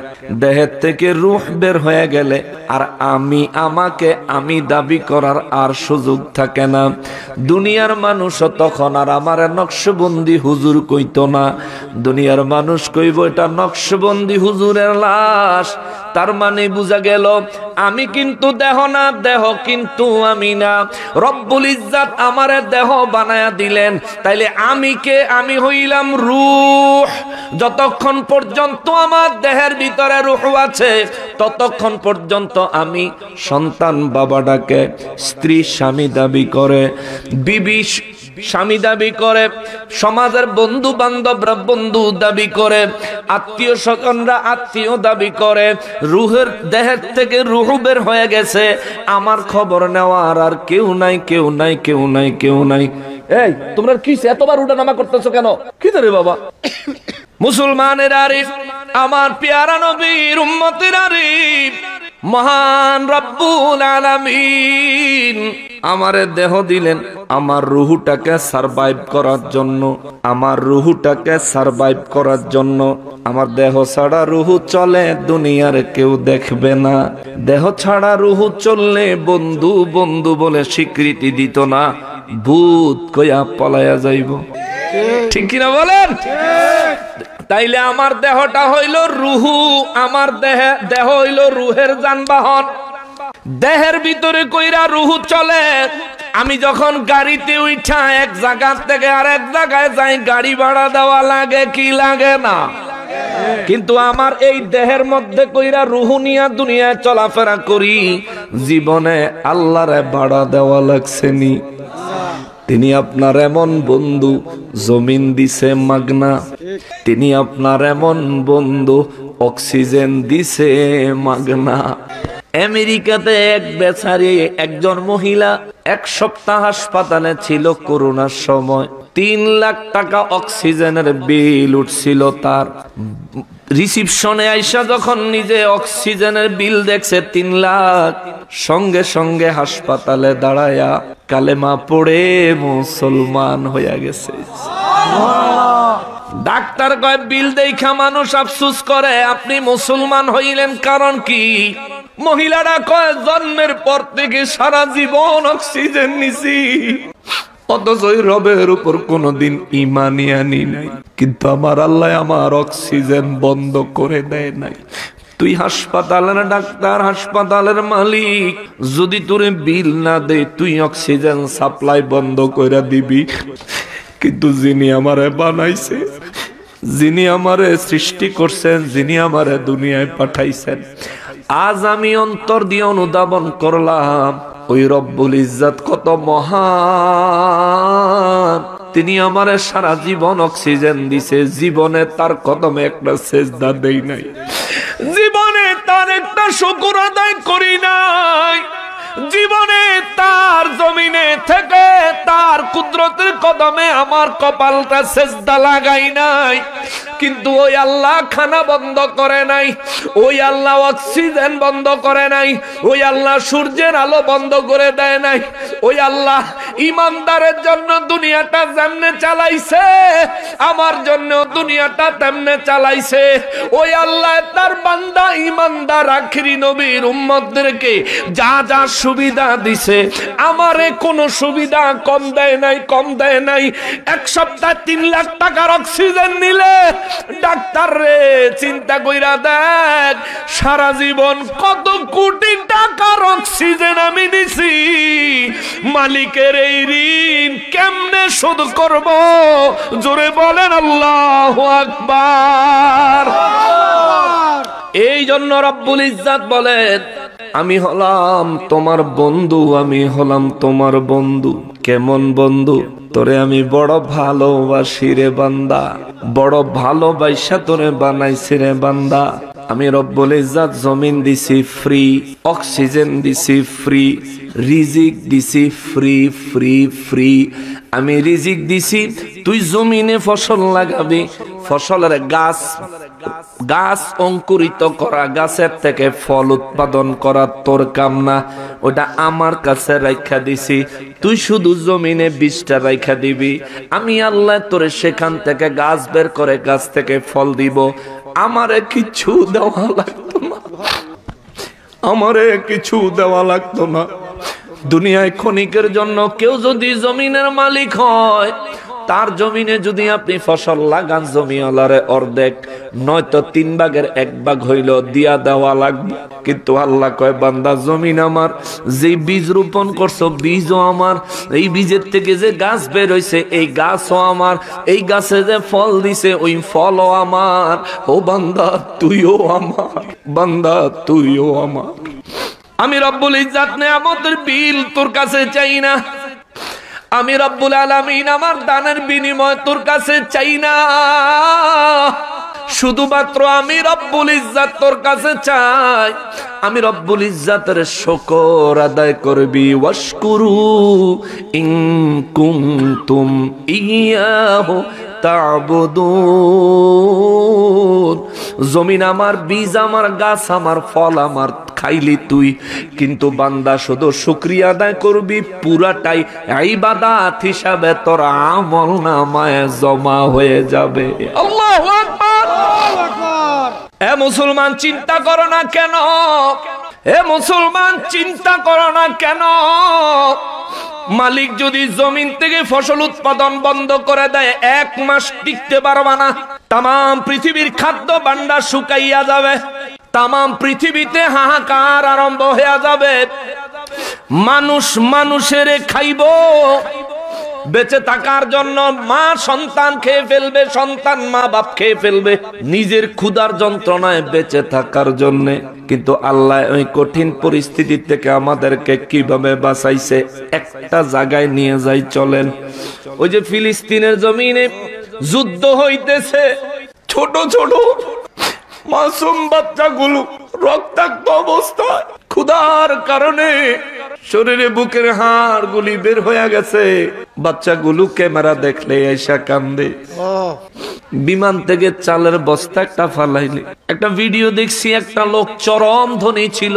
দেহের থেকে রূহ বের হয়ে গেলে আর আমি আমাকে আমি দাবি করার আর সুযোগ থাকে না। দুনিয়ার মানুষও তখন আর আমার নকশবন্দি হুজুর কইতো না। দুনিয়ার মানুষ কইব এটা নকশবন্দি হুজুরের লাশ। তার মানে বুঝা গেল আমি কিন্তু দেহ না, দেহ কিন্তু আমি না। রব্বুল ইজ্জাত আমারে দেহ বানায়া দিলেন, তাইলে আমি কে? আমি হইলাম রূহ। যতক্ষণ পর্যন্ত আমার দেহের ভিতরে রূহ আছে ততক্ষণ পর্যন্ত আমি সন্তান বাবা ডাকে, স্ত্রী স্বামী দাবি করে, বিবি স্বামী দাবি করে, সমাজের বন্ধু বান্ধবরা বন্ধু দাবি করে, আত্মীয় স্বজনরা আত্মীয় দাবি করে। রূহের দেহের থেকে রূহ বের হয়ে গেছে, আমার খবর নেওয়ার আর কেউ নাই, কেউ নাই, কেউ নাই, কেউ নাই। এই তোমরা কি এতবার উঠানামা করতেছো কেন? কি রে বাবা? মুসলমানের আরিফ, আমার পেয়ারা নবীর উম্মতের আরিফ, মহান রব্বুল আলামিন আমারে দেহ দিলেন আমার রুহটাকে সারভাইভ করার জন্য, আমার রুহটাকে সারভাইভ করার জন্য। আমার দেহ ছাড়া রুহ চলে দুনিয়ার কেউ দেখবে না। দেহ ছাড়া রুহ চললে বন্ধু বন্ধু বলে স্বীকৃতি দিত না, ভূত কইয়া পলায়া যাইব। ঠিক কিনা বলেন? তাইলে আমার দেহটা হইল রুহু, আমার দেহ হইল রুহের যানবাহন। দেহের ভিতরে কইরা রুহু চলে। আমি যখন গাড়িতে উঠা এক জায়গা থেকে আরেক জায়গায় যাই, গাড়ি ভাড়া দেওয়া লাগে কি লাগে না? কিন্তু আমার এই দেহের মধ্যে কইরা রুহু নিয়া দুনিয়ায় চলাফেরা করি, জীবনে আল্লাহরে ভাড়া দেওয়া লাগছে নি? তিনি আপনার এমন বন্ধু, জমিন দিছে মাগনা। তিনি আপনার এমন বন্ধু, অক্সিজেন দিছে মাগনা। আমেরিকাতে এক বেচারি একজন মহিলা 1 সপ্তাহ হাসপাতালে ছিল করোনার সময়। 3 লাখ টাকা অক্সিজেনের বিল উঠছিল তার। রিসিপশনে আইসা যখন নিজে অক্সিজেনের বিল দেখছে 3 লাখ, সঙ্গে সঙ্গে হাসপাতালে দাঁড়ায়া কালেমা পড়ে মুসলমান হইয়া গেছে। ডাক্তার কয় বিল দেখা মানুষ আফসোস করে, আপনি মুসলমান হইলেন কারণ কি? মহিলারা কয় জন্মের পর থেকে সারা জীবন অক্সিজেন নিছি, অথচ রবের উপর কোনদিন ঈমানই আনি নাই, কিন্তু আমার আল্লাহ আমার অক্সিজেন বন্ধ করে দেয় নাই। তুই হাসপাতালের ডাক্তার, হাসপাতালের মালিক, যদি তোরে বিল না দে তুই অক্সিজেন সাপ্লাই বন্ধ করে দিবি। কিন্তু যিনি আমারে বানাইছে, যিনি আমারে সৃষ্টি করছেন, যিনি আমারে দুনিয়ায় পাঠাইছেন, আজ আমি অন্তর দিয়ে অনুধাবন করলাম ওই রব্বুল ইজ্জত কত মহান। তিনি আমারে সারা জীবন অক্সিজেন দিছে, জীবনে তার কদমে একটা সেজদা দেই নাই, জীবনে তার একটা শুকর আদায় করি নাই, জীবনে তার জমিনে থেকে তার কুদরতের কদমে আমার কপালটা সেজদা লাগাই নাই। কিন্তু ওই আল্লাহ খানা বন্ধ করে নাই, ওই আল্লাহ অক্সিজেন বন্ধ করে নাই, ওই আল্লাহ সূর্যের আলো বন্ধ করে দেয় নাই। ওই আল্লাহ ইমানদারের জন্য দুনিয়াটা যেমনে চালাইছে, আমার জন্য দুনিয়াটা তেমনে চালাইছে। ওই আল্লাহ তার বান্দা ইমানদার আখিরি নবীর উম্মতদেরকে যা যা সুবিধা দিছে, আমারে কোনো সুবিধা কম দেয় নাই, কম দেয় নাই। 1 সপ্তাহ 3 লাখ টাকার অক্সিজেন নিলে ডাক্তার রে চিন্তা কইরা দেখ, সারা জীবন কত কোটি টাকার অক্সিজেন আমি নিছি। মালিকের এই ঋণ কেমনে শোধ করব? জোরে বলেন আল্লাহু আকবার। এই জন্য রব্বুল ইজ্জত বলেন, আমি হলাম তোমার বন্ধু, আমি হলাম তোমার বন্ধু। কেমন বন্ধু? তোরে আমি বড় ভালোবাসি রে বান্দা, বড় ভালোবাসা তোরে বানাইছি রে বান্দা। আমি রব্বুল ইজ্জত জমিন দিছি ফ্রি, অক্সিজেন দিছি ফ্রি, রিজিক দিছি ফ্রি ফ্রি ফ্রি। আমি রিজিক দিছি, তুই জমিনে ফসল লাগাবি, ফসলের গাছ অঙ্কুরিত করা, গাছের থেকে ফল উৎপাদন করা তোর কাম না, ওটা আমার কাছে রাখা দিছি। তুই শুধু জমিনে বীজটা রাখা দিবি, আমি আল্লাহ তোরে সেখান থেকে গাছ বের করে গাছ থেকে ফল দিব। আমারে কিছু দেওয়া লাগতো না, আমারে কিছু দেওয়া লাগতো না। দুনিয়ায় ক্ষণিকের জন্য কেউ যদি জমিনের মালিক হয়, তার জমিনে যদি আপনি ফসল লাগান, জমিওয়ালারে অর্ধেক নয়তো 3 ভাগের 1 ভাগ হইল দিয়া দেওয়া লাগবে। কিন্তু আল্লাহ কয় বান্দা জমিন আমার, যে বীজ রোপণ করছো বীজও আমার, এই বীজের থেকে যে গাছ বের হইছে এই গাছও আমার, এই গাছে যে ফল দিছে ওই ফলও আমার। ও বান্দা তুইও আমার, বান্দা তুইও আমার। আমি রব্বুল ইজ্জত নেয়ামতের বিল তোর কাছে চাই না, আমি রব্বুল আলামিন আমার দানের বিনিময় তোর কাছে চাই না। শুধুমাত্র আমি রব্বুল ইজ্জত তোর কাছে চাই, আমি রব্বুল ইজ্জতের শুকর আদায় করবি। ওয়াশকুরু ইন কুনতুম ইয়াহু তা'বুদুন। জমিন আমার, বীজ আমার, গাছ আমার, ফল আমার, খাইলি তুই। কিন্তু বান্দা শুধু শুকরিয়া আদায় করবি, পুরাটাই ইবাদত হিসাবে তোর আমল নামায় জমা হয়ে যাবে। আল্লাহু আকবার। এ মুসলমান চিন্তা করো না কেন? এ মুসলমান চিন্তা করো না কেন? মালিক যদি জমিন থেকে ফসল উৎপাদন বন্ধ করে দেয় 1 মাস টিকতে পারবা না। তাম পৃথিবীর খাদ্য ভান্ডার শুকাইয়া যাবে, তাম পৃথিবীতে হাহাকার আরম্ভ হয়ে যাবে। মানুষ মানুষের খাইব, বেঁচে থাকার জন্য মা সন্তান খেয়ে ফেলবে, সন্তান মা বাপ খেয়ে ফেলবে, নিজের ক্ষুধার যন্ত্রণায় বেঁচে থাকার জন্য। কিন্তু আল্লাহ ওই কঠিন পরিস্থিতি থেকে আমাদেরকে কিভাবে বাঁচাইছে একটা জায়গায় নিয়ে যাই, চলেন। ওই যে ফিলিস্তিনের জমিনে যুদ্ধ হইতেছে, ছোট ছোট মাসুম বাচ্চাগুলো রক্তাক্ত অবস্থায় ক্ষুধার কারণে শরীরে বুকের হাড় গুলি বের হয়ে গেছে। বাচ্চাগুলো ক্যামেরা দেখলে এসা কান্দে। বিমান থেকে চালের বস্তা একটা ফালাইলে, একটা ভিডিও দেখছি, একটা লোক চরম ধনী ছিল,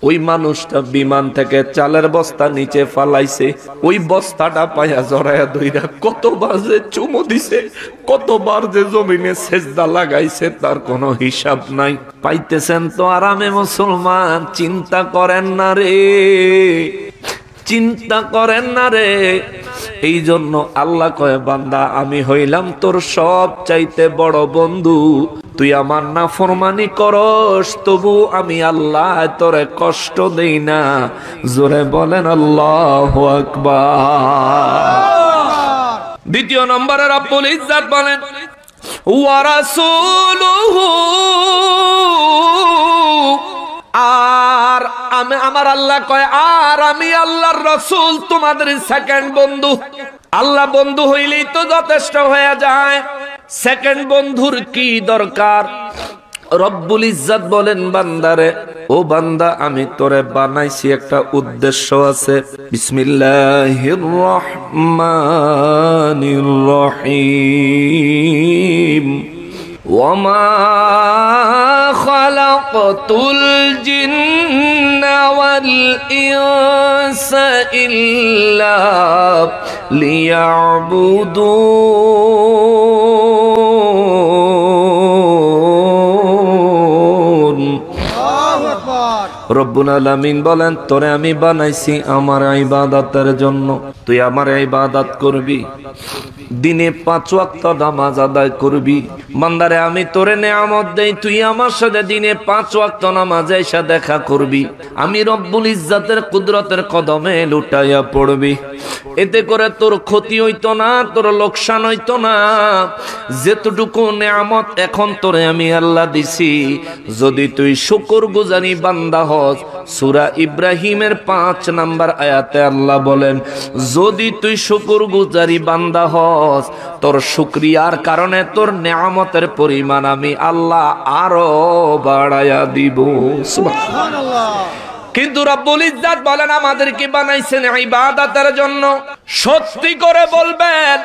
ওই মানুষটা বিমান থেকে চালের বস্তা নিচে ফালাইছে, ওই বস্তাটা পায়া জড়ায়া ধইরা কতবার যে চুমু দিছে, কতবার যে জমিনে সেজদা লাগাইছে তার কোনো হিসাব নাই। পাইতেছেন তো আরামে মুসলমান, চিন্তা করেন না রে, চিন্তা করেন না রে। এই জন্য আল্লাহ কয়, বান্দা আমি হইলাম তোর সব চাইতে বড় বন্ধু, তুই আমার নাফরমানি করস তবু আমি আল্লাহ তোরে কষ্ট দেই না। জোরে বলেন আল্লাহু আকবার। দ্বিতীয় নম্বরে রব্বুল ইজ্জত বলেন, ওয়া রাসূলুহু, আর আমি আমার আল্লাহ কয়, আর আমি আল্লাহর রাসূল তোমাদের সেকেন্ড বন্ধু। আল্লাহ বন্ধু হইলেই তো যথেষ্ট হয়ে যায়, সেকেন্ড বন্ধুর কি দরকার? রব্বুল ইজ্জত বলেন, বান্দারে, ও বান্দা আমি তোরে বানাইছি একটা উদ্দেশ্য আছে। বিসমিল্লাহির রহমানির রহিম। ওয়ামা খালাকতুল জিন্না ওয়াল ইনসা ইল্লা লিয়াবুদুন। রব্বুল আলামিন বলেন, তোরে আমি বানাইছি আমার ইবাদতের জন্য, তুই আমার ইবাদত করবি, দিনে 5 ওয়াক্ত নামাজ আদায় করবি। বান্দারে আমি তোরে নেয়ামত দেই, তুই আমার সাথে দিনে 5 ওয়াক্ত নামাজে এসে দেখা করবি, আমি রব্বুল ইজ্জতের কুদরতের কদমে লুটাইয়া পড়বি। এতে করে তোর ক্ষতি হইতো না, তোর লোকসান হইতো না। যেতটুকু নেয়ামত এখন তোরে আমি আল্লাহ দিছি, যদি তুই শুকরগুজারি বান্দা হস, সূরা ইব্রাহিমের 5 নম্বর আয়াতে আল্লাহ বলেন, যদি তুই শুকরগুজারি বান্দা হস, তোর শুকরিয়ার কারণে তোর নেয়ামতের পরিমাণ আমি আল্লাহ আরো বাড়ায়া দিব। সুবহানাল্লাহ। কিন্তু রব্বুল ইজ্জত বলেন, আমাদেরকে বানাইছেন ইবাদতের জন্য। সত্যি করে বলবেন,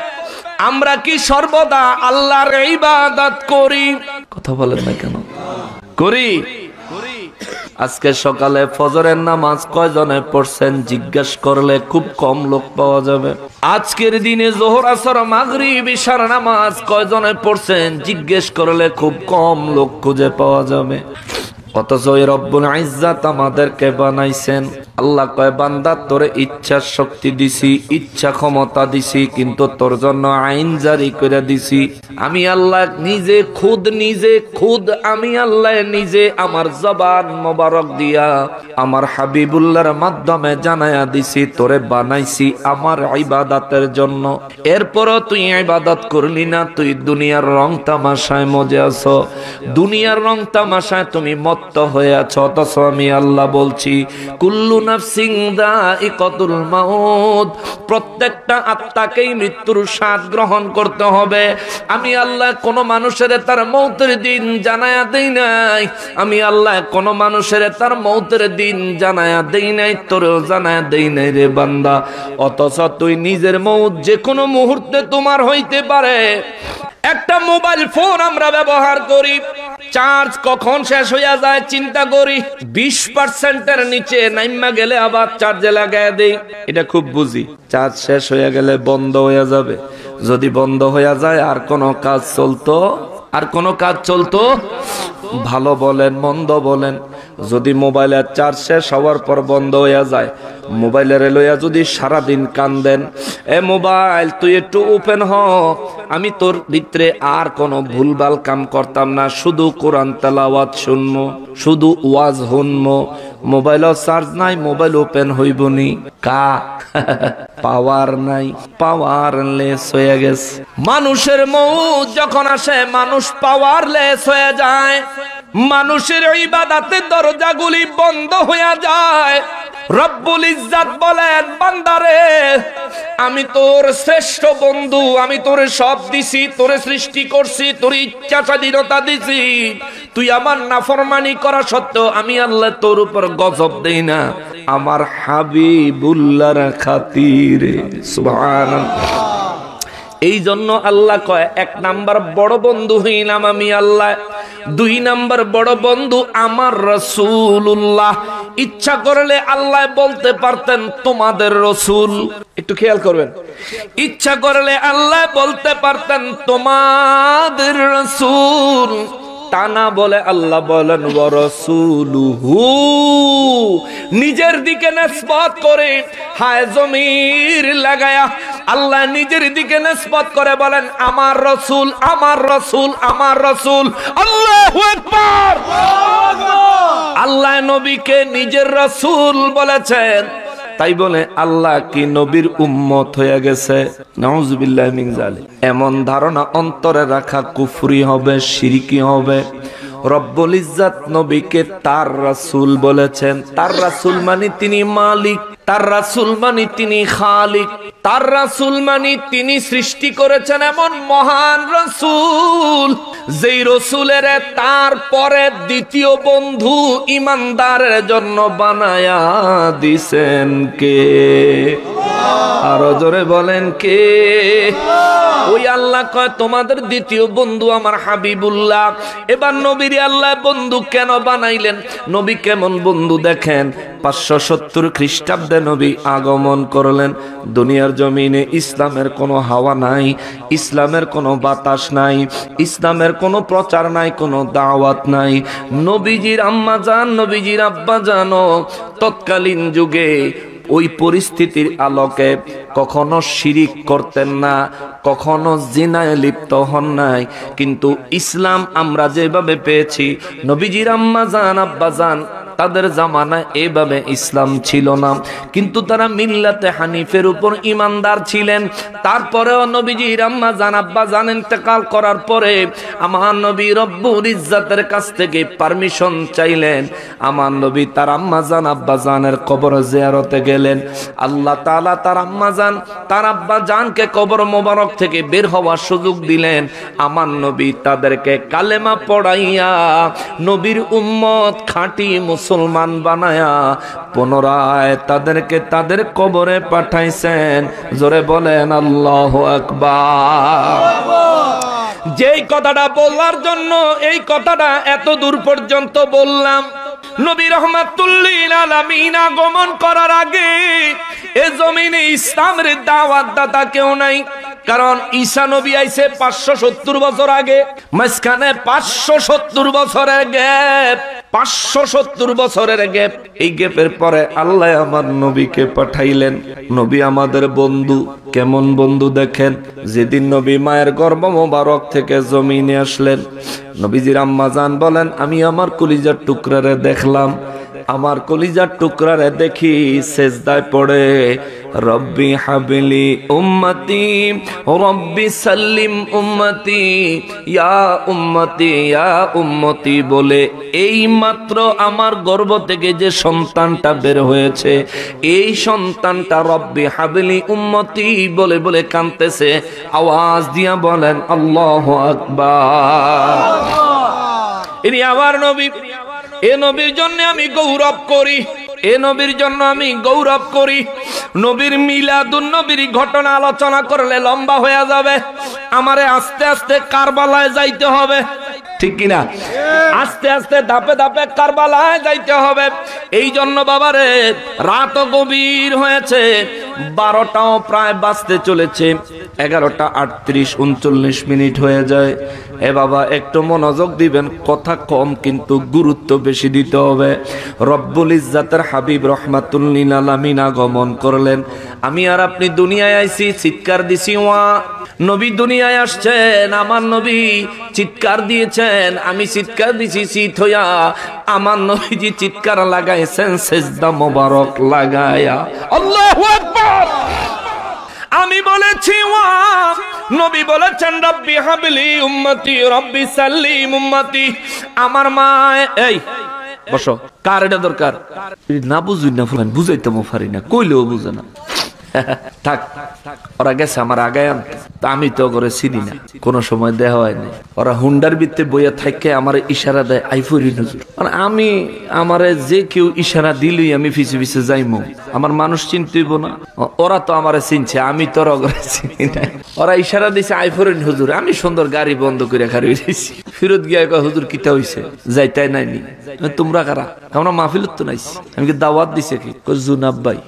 আমরা কি সর্বদা আল্লাহর ইবাদত করি? কথা বলেন না কেন? করি। আজকে সকালে ফজরের নামাজ কয়জনে পড়ছেন জিজ্ঞেস করলে খুব কম লোক পাওয়া যাবে। আজকের দিনে যোহর আসর মাগরিব ইশার নামাজ কয়জনে পড়ছেন জিজ্ঞেস করলে খুব কম লোক খুঁজে পাওয়া যাবে। অথচ রব্বুল ইজ্জত আমাদেরকে বানাইছেন। আল্লাহ কয়, বান্দা তোরে ইচ্ছার শক্তি দিছি, ইচ্ছা ক্ষমতা দিছি, কিন্তু তোর জন্য আইন জারি করে দিছি। আমি আল্লাহ নিজে খুদ আমি আল্লাহ নিজে আমার জবান মোবারক দিয়া আমার হাবিবুল্লাহর মাধ্যমে জানায়া দিছি, তোরে বানাইছি আমার ইবাদতের জন্য। এরপরও তুই ইবাদত করলি না, তুই দুনিয়ার রং তামাশায় মজে আছো, দুনিয়ার রং তামাশায় তুমি মত্ত হয়ে আছো। অথচ আমি আল্লাহ বলছি, কুল্লু নাফসিন যায়িকাতুল মাউত, প্রত্যেকটা আত্মাকেই মৃত্যুর স্বাদ গ্রহণ করতে হবে। আমি আল্লাহ কোন মানুষের তার মৌতের দিন জানায়া দেই নাই, আমি আল্লাহ কোন মানুষের তার মৌতের দিন জানায়া দেই নাই, তোরেও জানায়া দেই নাই রে বান্দা। অথচ তুই নিজের মৌত যে কোনো মুহূর্তে তোমার হইতে পারে। একটা মোবাইল ফোন আমরা ব্যবহার করি, চার্জ কখন শেষ হইয়া যায় চিন্তা করি, 20%-এর নিচে নাইমা গেলে আবার চার্জে লাগায় দেই। এটা খুব বুঝি, চার্জ শেষ হইয়া গেলে বন্ধ হইয়া যাবে। যদি বন্ধ হইয়া যায় আর কোনো কাজ চলতো, ভালো বলেন মন্দ বলেন, যদি মোবাইলের চার্জ শেষ হওয়ার পর বন্ধ হয়ে যায়, মোবাইলের লইয়া যদি সারাদিন কান্দেন, এ মোবাইল তুই একটু ওপেন হ, আমি তোর ভিতরে আর কোনো ভুলভাল কাম করতাম না, শুধু কোরআন তেলাওয়াত শুনবো, শুধু ওয়াজ শুনবো। মোবাইলও চার্জ নাই, মোবাইল ওপেন হইবনি কা পাওয়ার নাই, পাওয়ারলেস হয়ে গেছে। মানুষের মৌত যখন আসে মানুষ পাওয়ারলেস হয়ে যায়, মানুষের ইবাদতের দরজাগুলি বন্ধ হয়ে যায়। রব্বুল ইজ্জাত বলেন, বান্দারে আমি তোর শ্রেষ্ঠ বন্ধু, আমি তোরে সব দিছি, তোরে সৃষ্টি করছি, তোর ইচ্ছা স্বাধীনতা দিছি, তুই আমার নাফরমানি করা সত্ত্বেও আমি আল্লাহ তোর উপর গজব দেই না আমার হাবিবুল্লাহর খাতিরে। সুবহানাল্লাহ। এই জন্য আল্লাহ কয়, এক নাম্বার বড় বন্ধু হইলাম আমি আল্লাহ, দুই নাম্বার বড় বন্ধু আমার রাসূলুল্লাহ। ইচ্ছা করলে আল্লাহ বলতে পারতেন তোমাদের রাসূল, একটু খেয়াল করবেন, ইচ্ছা করলে আল্লাহ বলতে পারতেন তোমাদের রাসূল, তা না বলে আল্লাহ বলেন ওয়া রাসূলুহু, নিজের দিকে নিসবত করে, হায় জমির লাগায়া আল্লাহ নিজের দিকে নিসবত করে বলেন আমার রাসূল, আমার রাসূল, আমার রাসূল। আল্লাহু আকবার। আল্লাহ নবীকে নিজের রাসূল বলেছেন, তাই বলে আল্লাহ কি নবীর উম্মত হয়ে গেছে? নাউযুবিল্লাহি মিন যালিক। এমন ধারণা অন্তরে রাখা কুফরি হবে, শিরকি হবে। রব্বুল ইজ্জাত নবীকে তার রাসূল বলেছেন। তার রাসূল মানে তিনি মালিক, তার রাসূল মানে তিনি খালিক, তার রাসূল মানে তিনি সৃষ্টি করেছেন এমন মহান রাসূল, যেই রাসূলের তারপরে দ্বিতীয় বন্ধু ইমানদারের জন্য বানায়া দিছেন কে? আরো জোরে বলেন কে? ওই আল্লাহ কয় তোমাদের দ্বিতীয় বন্ধু আমার হাবিবুল্লাহ। এবার নবীর আল্লাহ বন্ধু কেন বানাইলেন? নবী কেমন বন্ধু দেখেন। 570 খ্রিস্টাব্দে নবী আগমন করলেন দুনিয়ার জমিনে। ইসলামের কোনো হাওয়া নাই, ইসলামের কোনো বাতাস নাই, ইসলামের কোনো প্রচার নাই, কোনো দাওয়াত নাই। নবীজির আম্মা জান, নবীজির আব্বা জানো তৎকালীন যুগে ওই পরিস্থিতির আলোকে কখনো শিরিক করতেন না, কখনো জিনায় লিপ্ত হন নাই। কিন্তু ইসলাম আমরা যেভাবে পেয়েছি, নবীজির আম্মা জান আব্বা জান তাদের জামানায় এভাবে ইসলাম ছিল না, কিন্তু তারা মিল্লাতে হানিফের উপর ইমানদার ছিলেন। তারপরেও নবীজির আম্মা জান আব্বা জান ইন্তেকাল করার পরে আমার নবী রব্বুল ইজ্জাতের কাছ থেকে পারমিশন চাইলেন। আমার নবী তার আম্মা জান আব্বা জানের কবর জিয়ারতে গেলেন। আল্লাহ তাআলা তার আম্মা জান তার আব্বা জানকে কবর মোবারক থেকে বের হওয়ার সুযোগ দিলেন। আমার নবী তাদেরকে কালেমা পড়াইয়া নবীর উম্মত খাঁটি মুসলমান বানায়া পুনরায় তাদেরকে তাদের কবরে পাঠাইছেন। জোরে বলেন আল্লাহু আকবার। যেই কথাটা বলার জন্য এই কথাটা এত দূর পর্যন্ত বললাম, নবী রাহমাতুল লিল আলামিন আগমন করার আগে এ জমিনে ইসলামের দাওয়াত দাতা কেউ নাই। কারণ ঈসা নবী আইছে 570 বছর আগে, মাঝখানে 570 বছরের গ্যাপ, 570 বছরের গ্যাপ। এই গ্যাপের পরে আল্লাহ আমার নবীকে পাঠাইলেন। নবী আমাদের বন্ধু। কেমন বন্ধু দেখেন, যেদিন নবী মায়ের গর্ভ মোবারক থেকে জমিনে আসলেন, নবীজির আম্মা জান বলেন আমি আমার কলিজার টুকরারে দেখলাম, আমার কলিজার টুকরারে দেখি সেজদায় পড়ে রব্বি হাবলি উম্মতি রব্বি সাল্লিম উম্মতি ইয়া উম্মতি ইয়া উম্মতি বলে এই মাত্র আমার গর্ভ থেকে যে সন্তানটা বের হয়েছে, এই সন্তানটা রব্বি হাবলি উম্মতি বলে বলে কাঁদতেছে। আওয়াজ দিয়া বলেন আল্লাহু আকবার। ইনি আমার নবী। এ নবীর জন্য আমি গৌরব করি, এ নবীর জন্য আমি গৌরব করি। নবীর মিলাদুন নবীর ঘটনা আলোচনা করলে লম্বা হয়ে যাবে। আমারে আস্তে আস্তে কারবালায় যাইতে হবে, ঠিক কিনা? আস্তে আস্তে ধাপে ধাপে কারবালায় যাইতে হবে। এই জন্য বাবারে রাত গভীর হয়েছে, 12টাও প্রায় বাজতে চলেছে, 11টা 38 39 মিনিট হয়ে যায়। এ বাবা একটু মনোযোগ দিবেন, কথা কম কিন্তু গুরুত্ব বেশি দিতে হবে। রব্বুল ইজ্জাতের হাবিব রহমাতুল লিল আলামিন আগমন করলেন। আমি আর আপনি দুনিয়ায় আইছি, চিৎকার দিছি ওয়া। নবী দুনিয়ায় আসছেন, আমার নবী চিৎকার দিয়েছেন, আমি চিৎকার দিছি শীত হইয়া। আমার নবীজি চিৎকার লাগাইছেন সেজদা মোবারক লাগায়া। আল্লাহু আকবার। আমি বলেছি ওয়া, নবী বলেছেন রব্বি হাবলি উম্মতি রব্বি সাল্লিম উম্মতি। আমার মা, এই বসো, কার এটা দরকার না বুঝুই না, বুঝাইতে পারি না, কইলেও বুঝে না। থাক, ওরা গেছে আমার আগায় আনতে, তা আমি তো করে চিনি না, কোনো সময় দেওয়া হয় না। ওরা হুন্ডার ভিতরে বইয়া থাকে আমার ইশারা দেয় আইফুরি নজর। মানে আমি আমারে যে কেউ ইশারা দিলই আমি পিছে পিছে যাইমু, আমার মানুষ চিনতেইব না। ওরা তো আমারে চিনছে, আমি তো ওরা চিনি না। ওরা ইশারা দিছে আইফুরি হুজুর, আমি সুন্দর গাড়ি বন্ধ করে খারি হয়েছি। ফিরত গিয়া কয় হুজুর কিতা হইছে, যাইতাই নাইনি। তোমরা কারা? আমরা মাহফিলত তো নাইছি। আমি কি দাওয়াত দিছে কি? জুনাব ভাই।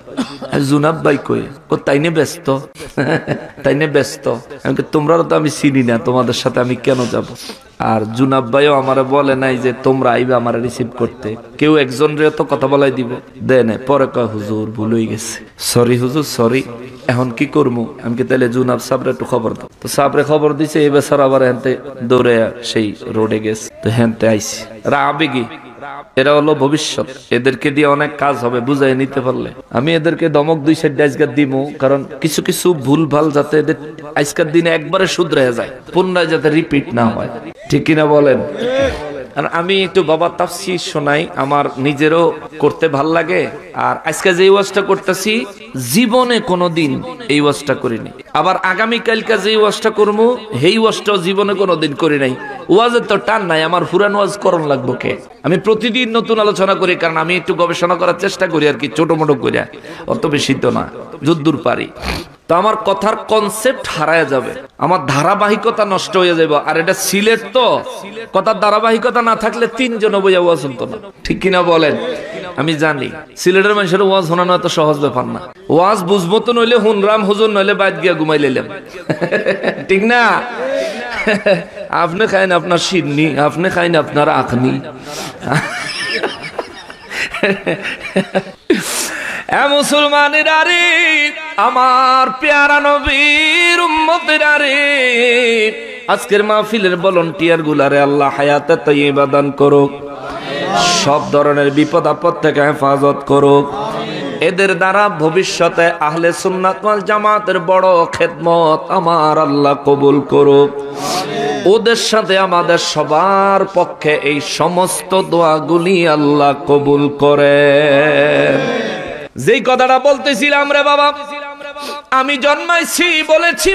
জুনাব ভাই কই? তাইনে ব্যস্ত, তাইনে ব্যস্ত। তোমরা তো আমি চিনি না, তোমাদের সাথে আমি কেন যাব? আর জুনাব ভাইও আমারে বলে নাই যে তোমরা আইবে আমার রিসিভ করতে। কেউ একজন রে তো কথা বলাই দিব, দে না। পরে কয় হুজুর ভুল হয়ে গেছে, সরি হুজুর সরি। এখন কি করবো? আমি কি তাহলে জুনাব সাবরে একটু খবর দাও। তো সাবরে খবর দিছে, এই বছর আবার হেনতে দৌড়ে সেই রোডে গেছে। তো হেনতে আইসি, আবেগি। এরা হলো ভবিষ্যৎ, এদেরকে দিয়ে অনেক কাজ হবে বুঝাই নিতে পারলে। আমি এদেরকে দমক 2-4 আজকার দিব, কারণ কিছু কিছু ভুল ভাল যাতে এদের আজকের দিনে একবারে শুধরে যায়, পুনরায় যাতে রিপিট না হয়। ঠিক কিনা বলেন? আর আমি একটু বাবা তাফসীর শোনাই, আমার নিজেরও করতে ভাল লাগে। আর আজকে যে ওয়াজটা করতেছি জীবনে কোনোদিন এই ওয়াজটা করিনি। আবার আগামীকালকে যে ওয়াজটা করবো সেই ওয়াজটাও জীবনে কোনোদিন করি নাই। ওয়াজের তো টান নাই, আমার পুরান ওয়াজ করণ লাগবো কে? আমি প্রতিদিন নতুন আলোচনা করি, কারণ আমি একটু গবেষণা করার চেষ্টা করি আর কি, ছোট মোটো করিয়া, অত বেশি তো না, যদ্দূর পারি। তো আমার কথার কনসেপ্ট হারায় যাবে, আমার ধারাবাহিকতা নষ্ট হয়ে যাবে। আর এটা সিলেট তো, কথার ধারাবাহিকতা না থাকলে 3 জন বইয়া ওয়াজ শুনতো না। ঠিক কিনা বলেন? আমি জানি সিলেটের মানুষের ওয়াজ শোনানো এত সহজ ব্যাপার না। ওয়াজ বুঝবো তো নইলে হুনরাম হুজুর, নইলে বাইদ গিয়া ঘুমাই লেলাম। ঠিক না? আপনি খাইন আপনার সিন্নি, আপনি খাইন আপনার আখনি। মুসলমানেরা রে, আমার পেয়ারা নবীর উম্মতেরা রে, আজকের মাহফিলের ভলান্টিয়ার গুলারে আল্লাহ হায়াতে তাইয়্যিবা দান করুক, সব ধরনের বিপদ আপদ থেকে হেফাজত করুক। এদের দ্বারা ভবিষ্যতে আহলে সুন্নাত ওয়াল জামাতের বড় খেদমত আমার আল্লাহ কবুল করুক। ওদের সাথে আমাদের সবার পক্ষে এই সমস্ত দোয়াগুলি আল্লাহ কবুল করেন। যেই কথাটা বলতেছিলাম রে বাবা, আমি জন্মাইছি বলেছি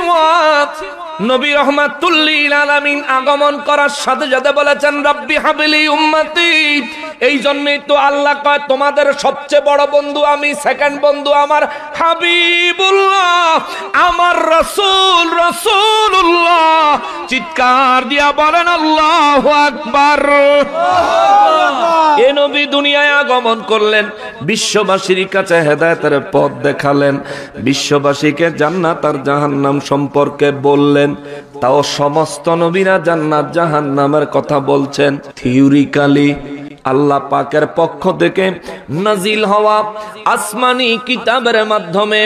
নবী রাহমাতুল লিল আলামিন আগমন করার সাথে সাথে বলেছেন রব্বি হাবলি উম্মতি। এই জন্যই তো আল্লাহ কয় তোমাদের সবচেয়ে বড় বন্ধু আমি, সেকেন্ড বন্ধু আমার হাবিবুল্লাহ, আমার রাসূল রাসূলুল্লাহ। চিৎকার দিয়া বলেন আল্লাহু আকবার। এ নবী দুনিয়ায় আগমন করলেন, বিশ্ববাসীর কাছে হেদায়েতের পথ দেখালেন, বিশ্ববাসীকে জান্নাত আর জাহান্নাম সম্পর্কে বললেন। তাও সমস্ত নবীরা জান্নাত জাহান্নামের কথা বলছেন থিওরিক্যালি। আল্লাহ পাকের পক্ষ থেকে নাজিল হওয়া আসমানি কিতাবের মাধ্যমে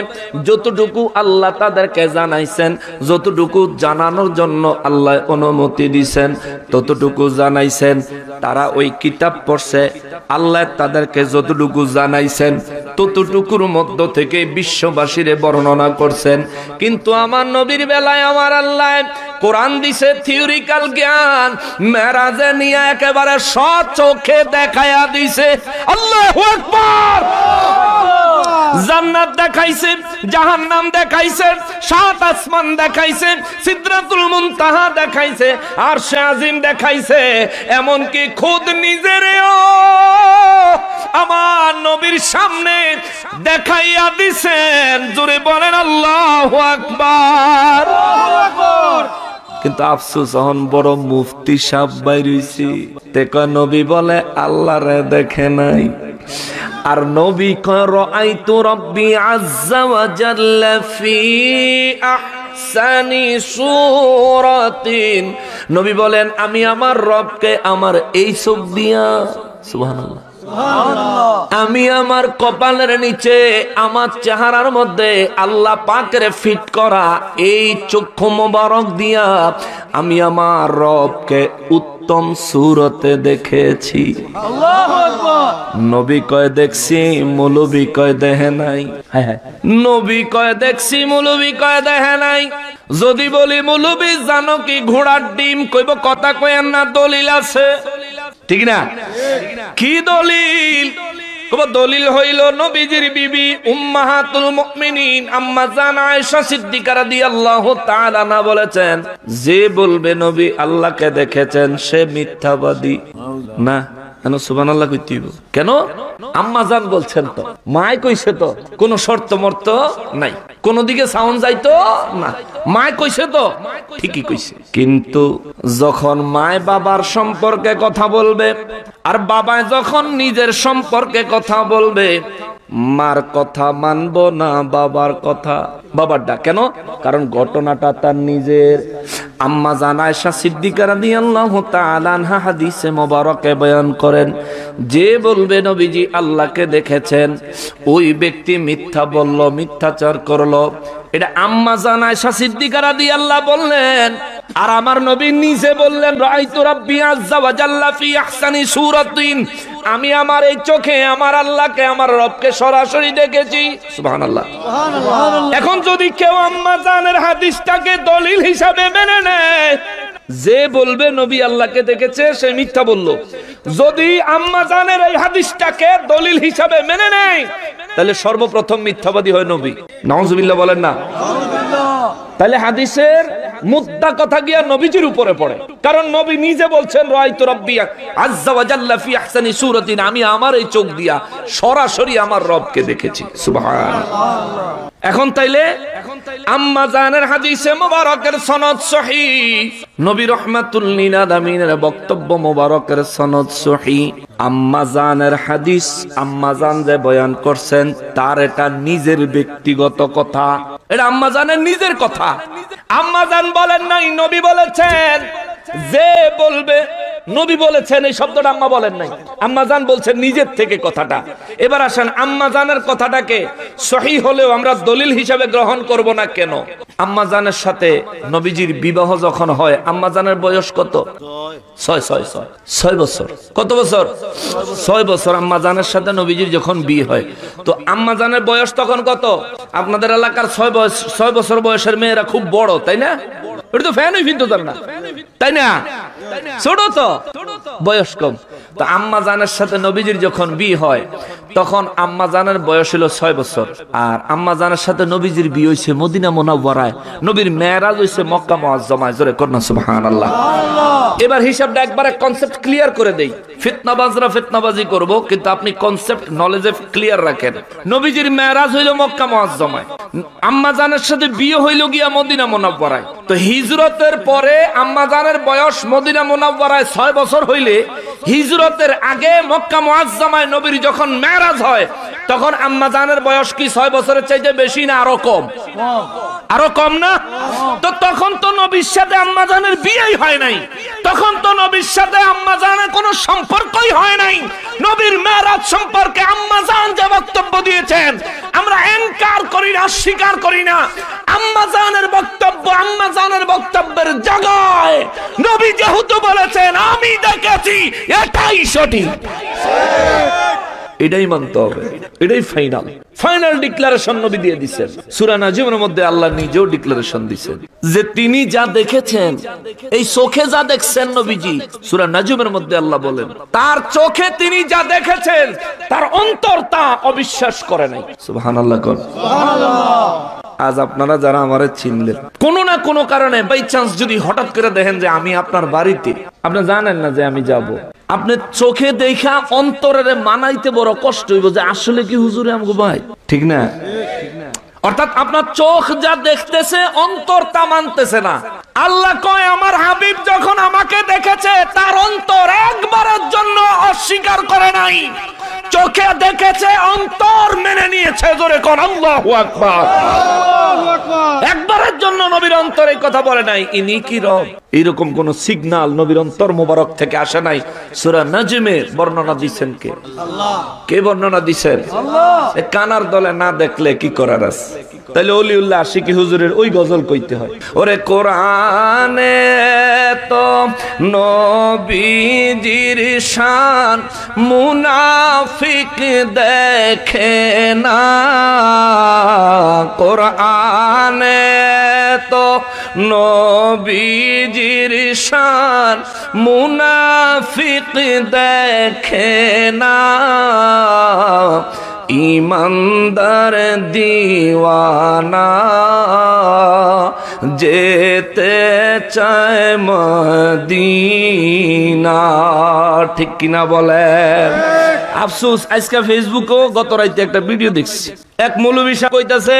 যতটুকু আল্লাহ তাদেরকে জানাইছেন, যতটুকু জানানোর জন্য আল্লাহ অনুমতি দিয়েছেন ততটুকু জানাইছেন। তারা ওই কিতাব পড়ছে, আল্লাহ তাদেরকে যতটুকু জানাইছেন ততটুকুর মধ্য থেকে বিশ্ববাসীরে বর্ণনা করছেন। কিন্তু আমার নবীর বেলায় আমার আল্লাহ কোরআন দিছে থিওরিক্যাল জ্ঞান, মেরাজে নিয়ে একেবারে সচক্ষে দেখায়া দিছে। আল্লাহু আকবার। জান্নাত দেখাইছে, জাহান্নাম দেখাইছে, 7 আসমান দেখাইছে, সিদরাতুল মুনতাহা দেখাইছে, আরশে আজিম দেখাইছে, এমনকি খুদ নিজেরেও আমার নবীর সামনে দেখাইয়া দিছেন। জোরে বলেন আল্লাহু আকবার। কিন্তু আফসোস হন বড় মুফতি সাহেব বাইর হইছি, তে কয় নবী বলে আল্লাহরে দেখে নাই। আর নবী কয় রাআইতু রাব্বি আযজা ওয়া জাল্লা ফি আহসানি সূরাতিন। নবী বলেন আমি আমার রবকে আমার এই চোখ দিয়া, সুবহানাল্লাহ, আমি আমার কপালের নিচে আমার চেহারার মধ্যে আল্লাহ পাকের ফিট করা এই চক্ষু মোবারক দিয়া আমি আমার রবকে উত্তম সূরতে দেখেছি। আল্লাহু আকবার। নবী কয় দেখছি, মৌলবী কয় দেখে নাই। নবী কয় দেখছি, মৌলবী কয় দেখে নাই। যদি বলি মৌলবী জানো কি ঘোড়ার ডিম, কইব কথা কয়েন না, দলিল আছে, ঠিক না? কি দলিল? দলিল হইল নবীজির বিবি উম্মাহাতুল মুমিনিন আম্মা জান আয়েশা সিদ্দিকা রাদিয়াল্লাহু তাআলা না বলেছেন, যে বলবে নবী আল্লাহকে দেখেছেন সে মিথ্যাবাদী। না, কেন সুবহানাল্লাহ কইতে হইব? কেন? আম্মা জান বলছেন তো, মায় কইছে তো, কোন শর্ত মর্ত নাই, কোন দিকে সাউন্ড যাইতো না, মায় কইছে তো ঠিকই কইছে। কিন্তু যখন মায় বাবার সম্পর্কে কথা বলবে আর বাবা যখন নিজের সম্পর্কে কথা বলবে, মার কথা মানবো না বাবার কথা, বাবারটা। কেন? কারণ ঘটনাটা তার নিজের। আম্মা জান আয়েশা সিদ্দিকা রাদিয়াল্লাহু তাআলা আনহা হাদিসে মোবারকে বয়ান করেন, যে বলবে নবীজি আল্লাহকে দেখেছেন ওই ব্যক্তি মিথ্যা বলল, মিথ্যাচার করলো। এটা আম্মা জান আয়েশা সিদ্দিকা রাদিয়াল্লাহু বললেন। আর আমার নবী নিজে বললেন, রাআইতু রাব্বি আযজা ওয়া জাল্লা ফি আহসানি সূরাতিন, আমি আমার এই চোখে আমার আল্লাহকে, আমার রবকে সরাসরি দেখেছি। সুবহানাল্লাহ। এখন যদি কেউ আম্মা জানের হাদিসটাকে দলিল হিসাবে মেনে নেয়, যে বলবে নবী আল্লাহকে দেখেছে সে মিথ্যা বলল। যদি আম্মা জানের এই হাদিসটাকে দলিল হিসাবে মেনে নেয়, তাহলে সর্বপ্রথম মিথ্যাবাদী হয় নবী। নাউজুবিল্লাহ বলেন না? তাহলে হাদিসের মুদ্দা কথা গিয়া নবীজির উপরে পড়ে, কারণ নবী নিজে বলছেন রাআইতু রাব্বি আযজা ওয়া জাল্লা ফি আহসানি সূরাতিন, আমি আমার এই চোখ দিয়া সরাসরি আমার রবকে দেখেছি। সুবহানাল্লাহ। এখন তাইলে আম্মা জানের হাদিসে মোবারকের সনদ সহিহ, নবী রাহমাতুল লিল আলামিনের বক্তব্য মোবারকের সনদ সহিহ। আম্মা জানের হাদিস, আম্মা জান যে বয়ান করছেন তার এটা নিজের ব্যক্তিগত কথা, এটা আম্মা জানের নিজের কথা। আম্মা জান বলেন নাই, নবী বলেছেন। যে বলবে, নবী বলেছেন এই শব্দটা আম্মা বলেন নাই, আম্মা জান বলছেন নিজের থেকে কথাটা। এবার আসেন আম্মা জানের কথাটাকে সহিহ হলেও আমরা দলিল হিসাবে গ্রহণ করব না কেন? আম্মা জানের সাথে নবীজির বিবাহ যখন হয়, আম্মা জানের বয়স কত? 6 বছর। কত বছর? 6 বছর। আম্মা জানের সাথে নবীজির যখন বিয়ে হয়, তো আম্মা জানের বয়স তখন কত? আপনাদের এলাকার 6 বছর বয়সের মেয়েরা খুব বড়, তাই না? এটা তো ফ্যানই ফিরতে পারে না, তাই না? ছোট তো, বয়স কম। তো আম্মা জানের সাথে নবীজির যখন বিয়ে হয়, তখন আম্মা জানের বয়স হলো 6 বছর। আর আম্মা জানের সাথে নবীজির বিয়ে হয়েছে মদিনা মুনাওয়ারায়, নবীর মেরাজ হয়েছে মক্কা মুআজ্জামায়। জোরে করনা সুবহানাল্লাহ। এবার হিসাবটা একবারে কনসেপ্ট ক্লিয়ার করে দেই। ফিতনাবাজরা ফিতনাবাজি করব, কিন্তু আপনি কনসেপ্ট নলেজে ক্লিয়ার রাখেন। নবীজির মেরাজ হইল মক্কা মুআজ্জামায়, আম্মা জানের সাথে বিয়ে হইল গিয়া মদিনা মুনাওয়ারায়। তো হিজরতের পরে আম্মা জানের বয়স মদিনা মুনাওয়ারায় 6 বছর হইলে, হিজরতের আগে মক্কা মুআজ্জামায় নবীর যখন মেরাজ হয়, তখন আম্মা জানের বয়স কি 6 বছরের চাইতে বেশি না আরো কম? আরো কম না? তো তখন তো নবীর সাথে আম্মা জানের বিয়েই হয় নাই, তখন তো নবীর সাথে আম্মা জানের কোনো সম্পর্কই হয় নাই। নবীর মেরাজ সম্পর্কে আম্মা জান যে বক্তব্য দিয়েছেন, আমরা ইনকার করি না, স্বীকার করি না। আম্মা জানের বক্তব্য, আম্মা জানের বক্তব্যের জায়গায় নবী যেহেতু বলেছেন আমি দেখেছি, এটাই সঠিক, এটাই মানতে হবে, এটাই ফাইনাল। ফাইনাল ডিক্লারেশন নবী দিয়ে দিয়েছেন। সূরা নাজমের মধ্যে আল্লাহ নিজেও ডিক্লারেশন দিয়েছেন যে তিনি যা দেখেছেন, এই চোখে যা দেখছেন নবীজি, সূরা নাজমের মধ্যে আল্লাহ বলেন তার চোখে তিনি যা দেখেছেন, তার অন্তর তা অবিশ্বাস করে নাই। সুবহানাল্লাহ। সুবহানাল্লাহ। আজ আপনারা যারা আমারে চিনলেন, কোনো না কোনো কারণে বাই চান্স যদি হঠাৎ করে দেখেন যে আমি আপনার বাড়িতে, আপনি জানেন না যে আমি যাব, আপনি চোখে দেখা অন্তরের মানাইতে বড় কষ্ট হইব যে আসলে কি হুজুরে আমগো ভাই, ঠিক না? অর্থাৎ আপনার চোখ যা দেখতেছে অন্তর তা মানতেছে না। আল্লাহ কয় আমার হাবিব যখন আমাকে দেখেছে তার অন্তর একবারের জন্য অস্বীকার করে নাই, চোখে দেখেছে অন্তর মেনে নিয়েছে। জোরে কোন আল্লাহু আকবার। একবারের জন্য নবীর অন্তর এই কথা বলে নাই ইনি কি রব, এরকম কোন সিগন্যাল নবীর অন্তর মোবারক থেকে আসে নাই। সূরা নাজমে বর্ণনা দিচ্ছেন কে? আল্লাহ। কে বর্ণনা দিচ্ছেন? আল্লাহ। কানার দলে না দেখলে কি করার আছে? তাহলে অলিউল্লাহ আশিকি হুজুরের ওই গজল কইতে হয়, ওরে কোরআনে তো নবীজির শান মুনাফিক দেখে না, কোরআনে তো নবীজির শান মুনাফিক দেখে না, ইমানদার দিওয়ানা যেতে চায় মদিনা। ঠিক কিনা বলেন? আফসোস আজকে ফেসবুকেও গত রাতে একটা ভিডিও দেখছি, এক মৌলবী সাহেব কইতাছে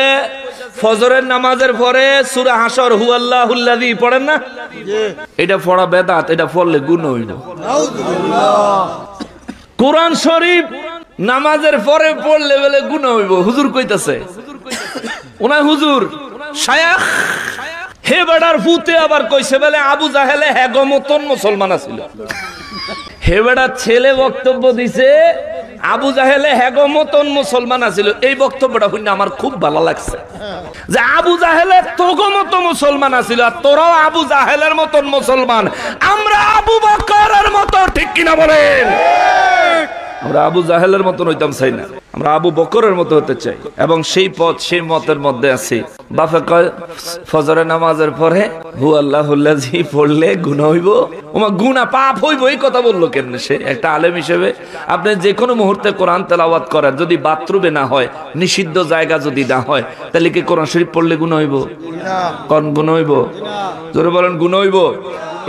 ফজরের নামাজের পরে সূরা হাসর হুয়াল্লাহুল্লাযী পড়েন না, এটা পড়া বেদাত, এটা পড়লে গুনাহ হইল। কোরআন শরীফ নামাজের পরে পড়লে বলে গুনাহ হইব, হুজুর কইতাছে। ওনা হুজুর শায়খ হে বেড়ার ভূতে আবার কইছে বলে আবু জাহেলে হেগো মতন মুসলমান আছিল। হে বেড়ার ছেলে বক্তব্য দিছে আবু জাহেলে হেগো মতন মুসলমান আছিল। এই বক্তব্যটা শুনে আমার খুব ভালো লাগছে যে আবু জাহেলে তোগো মতো মুসলমান আছিল, আর তোরাও আবু জাহেলের মতন মুসলমান, আমরা আবু বকরের মতো। ঠিক কিনা বলেন? আমরা আবু জাহেলের মতন হইতাম চাই না, আমরা আবু বকরের মতো হতে চাই, এবং সেই পথ সেই মতের মধ্যে আছি। বাপে কয় ফজরের নামাজের পরে হুয়াল্লাহুল্লাযী পড়লে গুনাহ হইব। ওমা গুনাহ পাপ হইব এই কথা বললো কেমনে? সে একটা আলেম হিসেবে আপনি যে কোনো মুহূর্তে কোরআন তেলাওয়াত করেন, যদি বাথরুমে না হয়, নিষিদ্ধ জায়গা যদি না হয়, তাহলে কি কোরআন শরীফ পড়লে গুনাহ হইব? কোন গুনাহ হইব? জোরে বলেন গুনাহ হইব।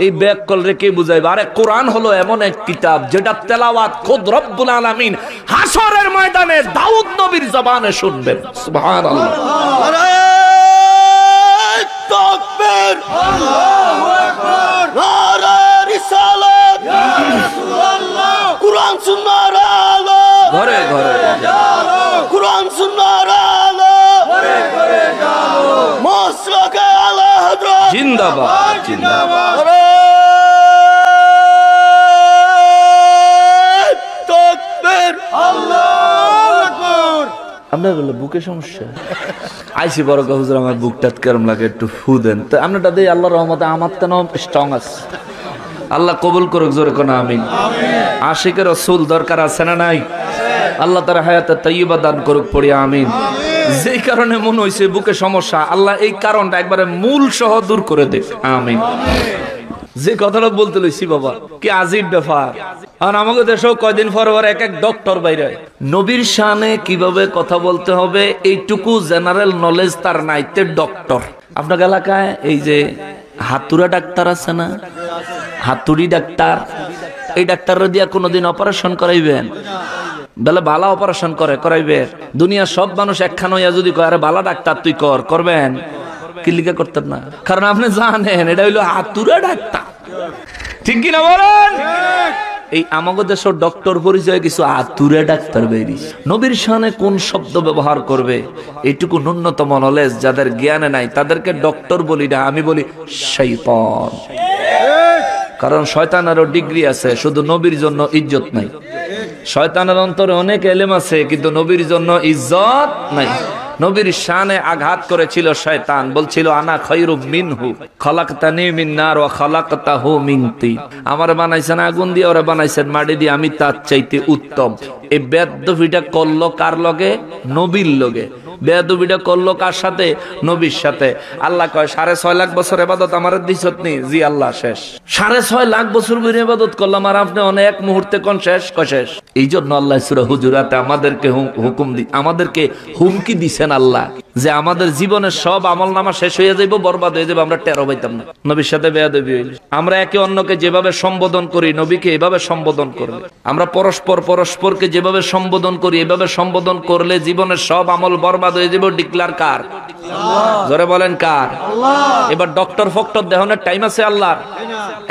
এই ব্যাক কল রেখে বুঝাইবে আরে কোরআন হলো এমন এক কিতাব যেটা তেলাওয়াত খোদ রব্বুল আলামিন হাসরের ময়দানে দাউদ নবীর জবানে শুনবেন। সুবহানাল্লাহ। নারে তাকবীর, আল্লাহু আকবার, নারে রিসালাত, ইয়া রাসূলুল্লাহ, কোরআন সুন্নাহর আলো ঘরে ঘরে জালো, কোরআন সুন্নাহর আলো ঘরে ঘরে জালো, মাসলাকে আলা হযরত জিন্দাবাদ জিন্দাবাদ। আপনার বলে বুকে সমস্যা আইসি বড় হুজুর, আমার বুকটা কেরম লাগে, একটু ফু দেন। তো আপনারটা দিয়ে আল্লাহর রহমতে আমার তো স্ট্রং আছে, আল্লাহ কবুল করুক। জোরে কোন আমিন। আশিকের রাসূল দরকার আছে না নাই? আল্লাহ তার হায়াতে তাইয়্যিবা দান করুক, পড়ি আমিন। যেই কারণে মনে হইছে বুকে সমস্যা, আল্লাহ এই কারণটা একবারে মূল সহ দূর করে দেখ, আমিন। যে কথাটা বলতে লইছি বাবা, কি আজীব ব্যাপার। আর আমাকে দেশেও কয়দিন পর পর এক এক ডক্টর বাইরে, নবীর শানে কিভাবে কথা বলতে হবে এইটুকু জেনারেল নলেজ তার নাইতে ডক্টর। আপনার এলাকায় এই যে হাতুড়া ডাক্তার আছে না, হাতুড়ি ডাক্তার, এই ডাক্তাররা দিয়া কোনোদিন অপারেশন করাইবেন? বেলা বালা অপারেশন করাইবে। দুনিয়ার সব মানুষ একখান হইয়া যদি কয় আরে বালা ডাক্তার তুই করবেন, কি লিখা করতেন না? কারণ আপনি জানেন এটা হইলো হাতুড়া ডাক্তার। ঠিক কিনা বলেন? এই আমাদের দেশের ডক্টর পরিচয় কিছু হাতুড়া ডাক্তার বেরিস। নবীর শানে কোন শব্দ ব্যবহার করবে এইটুকু ন্যূনতম নলেজ যাদের জ্ঞানে নাই তাদেরকে ডক্টর বলি না, আমি বলি শয়তান। কারণ শয়তানেরও ডিগ্রি আছে, শুধু নবীর জন্য ইজ্জত নাই। শয়তানের অন্তরে অনেক এলেম আছে, কিন্তু নবীর জন্য ইজ্জত নাই। নবীর শানে আঘাত করেছিল শয়তান, বলছিল আনা খায়রুম মিনহু খলাকতানি মিন নার ওয়া খলাকতাহু মিন তিন। আমারে বানাইছেন আগুন দিয়ে, ওরে বানাইছেন মাটি দিয়ে, আমি তার চাইতে উত্তম। এই বেয়াদবিটা করলো কার লগে? নবীর লগে। বেয়াদবিটা করলো কার সাথে? নবীর সাথে। আল্লাহ কয় 6.5 লাখ বছর ইবাদত আমারে দিছত নি? জি আল্লাহ শেষ। 6.5 লাখ বছর ধরে ইবাদত করলাম আর আপনি অনেক মুহূর্তে কোন শেষ? কয় শেষ। এই জন্য আল্লাহ সূরা হুজুরাতে আমাদেরকে হুকুম আমাদেরকে হুমকি দিছেন আল্লাহ যে আমাদের জীবনের সব আমল নামা শেষ হয়ে যাইব, বরবাদ হয়ে যাবে, আমরা টেরো পাইতাম না। নবীর সাথে বেয়াদবি হইল। আমরা একে অন্যকে যেভাবে সম্বোধন করি, নবীকে এভাবে সম্বোধন করবে। আমরা পরস্পরকে যেভাবে সম্বোধন করি, এভাবে সম্বোধন করলে জীবনের সব আমল বরবাদ হয়ে যাবে। ডিক্লার কার? জোরে বলেন কার? এবার ডক্টর ফক্টর দেহনের টাইম আছে আল্লাহর?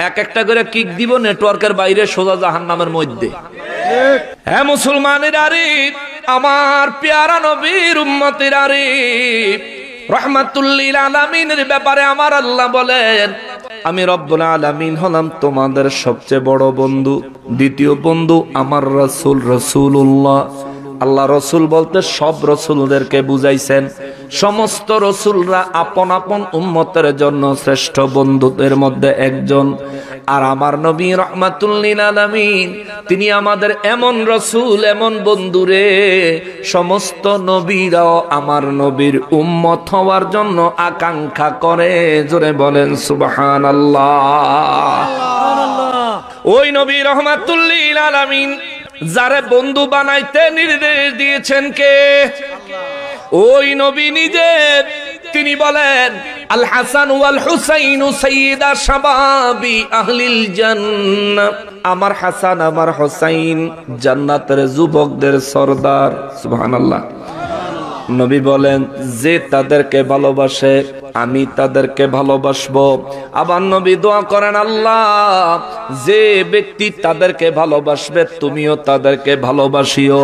এক একটা করে কিক দিব নেটওয়ার্কের বাইরে, সোজা জাহান্নামের মধ্যে। হ্যাঁ মুসলমানের আরিফ, আমার পেয়ারা নবীর উম্মতের আরিফ, রহমাতুল্লিল আলামিনের ব্যাপারে আমার আল্লাহ বলেন, আমি রব্বুল আলামিন হলাম তোমাদের সবচেয়ে বড় বন্ধু। দ্বিতীয় বন্ধু আমার রাসূল, রাসূলুল্লাহ। আল্লাহ রসুল বলতে সব রসুলদেরকে বুঝাইছেন। সমস্ত রসুলরা আপন আপন উম্মতের জন্য শ্রেষ্ঠ বন্ধুদের মধ্যে একজন। আর আমার নবী রহমাতুল্লিল আলামিন, তিনি আমাদের এমন রসুল, এমন বন্ধুরে, সমস্ত নবীরাও আমার নবীর উম্মত হওয়ার জন্য আকাঙ্ক্ষা করে। জোরে বলেন সুবহানাল্লাহ। ওই নবী রহমাতুল্লিল আলামিন যারে বন্ধু বানাইতে নির্দেশ দিয়েছেন কে? ওই নবী নিজে। তিনি বলেন, আল হাসান ওয়াল হুসাইন সাইয়্যিদা শাবাবি আহলিল জান্নাহ। আমার হাসান, আমার হুসাইন জান্নাতের যুবকদের সরদার। সুবহানাল্লাহ। নবী বলেন, যে তাদেরকে ভালোবাসে আমি তাদেরকে ভালোবাসবো। আবার নবী দোয়া করেন, আল্লাহ যে ব্যক্তি তাদেরকে ভালোবাসবে তুমিও তাদেরকে ভালোবাসিও।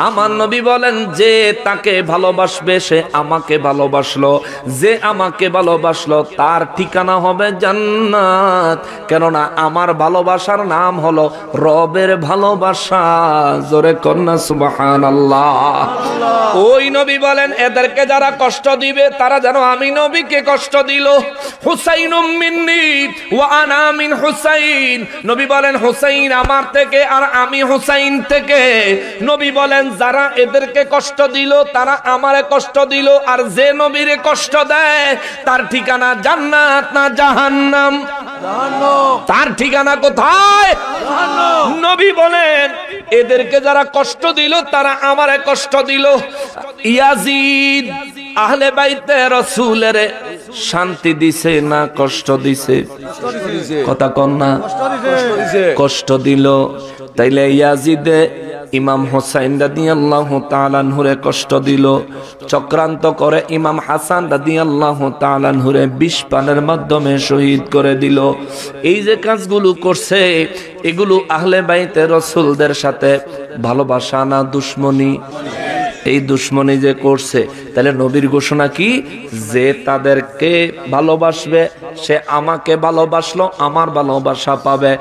আমার নবী বলেন, যে তাকে ভালোবাসবে সে আমাকে ভালোবাসলো, যে আমাকে ভালোবাসলো তার ঠিকানা হবে জান্নাত। কেননা আমার ভালোবাসার নাম হলো রবের ভালোবাসা। জোরে কন্যা সুবহানাল্লাহ। ওই নবী বলেন, এদেরকে যারা কষ্ট দিবে তারা যেন আমি নবীকে কষ্ট দিল। হুসাইনুম মিন্নি ওয়া আনা মিন হুসাইন। নবী বলেন, হুসাইন আমার থেকে আর আমি হুসাইন থেকে। নবী বলেন, যারা এদেরকে কষ্ট দিল তারা আমারে কষ্ট দিল, আর যে নবীরে কষ্ট দেয় তার ঠিকানা জান্নাত না জাহান্নাম? তার ঠিকানা কোথায়? নবী বলেন, এদেরকে যারা কষ্ট দিল তারা আমারে কষ্ট দিল। ইয়াজিদ আহলে বাইতে রাসূলের শান্তি দিছে না কষ্ট দিছে? কথা কন না? কষ্ট দিল। তাইলে ইয়াজিদে ইমাম হুসাইন রাদিয়াল্লাহু তাআলা আনহুরে কষ্ট দিল, চক্রান্ত করে ইমাম হাসান রাদিয়াল্লাহু তাআলা আনহুরে বিষ পানের মাধ্যমে শহীদ করে দিল। এই যে কাজগুলো করছে, এগুলো আহলে বাইতে রাসূলদের সাথে ভালোবাসা না দুশমনি? এই দুশমনি যে করছে, তাহলে নবীর ঘোষণা কি? যে তাদেরকে ভালোবাসবে সে আমাকে ভালোবাসলো, আমার ভালোবাসা পাবে।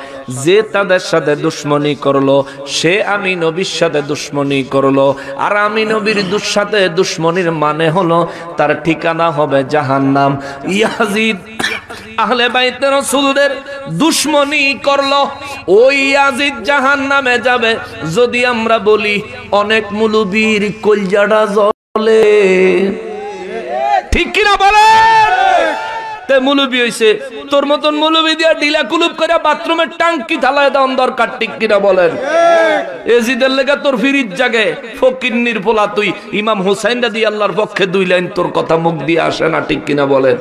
যে তাদের সাথে দুশমনি করলো সে আমি নবীর সাথে দুশমনি করলো। আর আমি নবীর সাথে দুশমনির মানে হলো তার ঠিকানা হবে জাহান্নাম। ইয়াজিদ আহলে বাইতে রাসূলদের দুশমনি করলো, ওই ইয়াজিদ জাহান্নামে যাবে। যদি আমরা বলি অনেক মুলুবীর কলজাটা জ্বলে, ঠিক কিনা বলেন? তে মুলুবী হইছে, তোর মতন মুলুবী দিয়া ঢিলা কুলুপ করে বাথরুমের টাঙ্কি ঢালায় দাও দরকার, ঠিক কিনা বলেন? এজিদের লেগা তোর ফিরিত জাগে, ফকিন্নির পোলা তুই। ইমাম হুসাইন রাদিয়াল্লাহর পক্ষে দুই লাইন তোর কথা মুখ দিয়ে আসে না, ঠিক কিনা বলেন?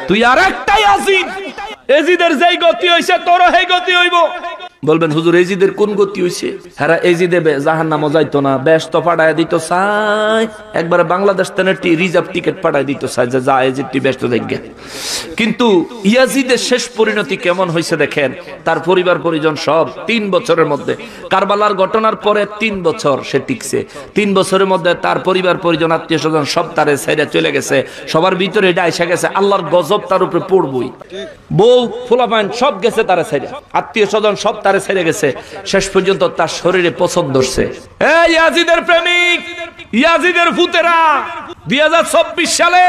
তুই আর একটাই এজিদ। এজিদের যেই গতি হইছে তোরও সেই গতি হইব। বলবেন, হুজুর এজিদের কোন গতি হইছে? হ্যাঁ, এজিদে জাহান্নামে যাইতো না, ব্যস্ত পাঠায় দিত চাই, একবারে বাংলাদেশ থেকে রিজার্ভ টিকিট পাঠায় দিত চাই যে যা এজিদটি ব্যস্ত দেখবে। কিন্তু ইয়াজিদের শেষ পরিণতি কেমন হয়েছে দেখেন। তার পরিবার পরিজন সব 3 বছরের মধ্যে, কারবালার ঘটনার পরে 3 বছর সে টিকছে। 3 বছরের মধ্যে তার পরিবার পরিজন, আত্মীয় স্বজন সব তারে ছেড়ে চলে গেছে। সবার ভিতরে এটা এসে গেছে, আল্লাহর গজব তার উপরে পড়বই। বউ ফুলাপাইন সব গেছে তারে ছেড়ে, আত্মীয় স্বজন সব তারে ছেড়ে গেছে। শেষ পর্যন্ত তার শরীরে পছন্দ হচ্ছে। এই ইয়াজিদের প্রেমিক, ইয়াজিদের ভূতেরা 2024 সালে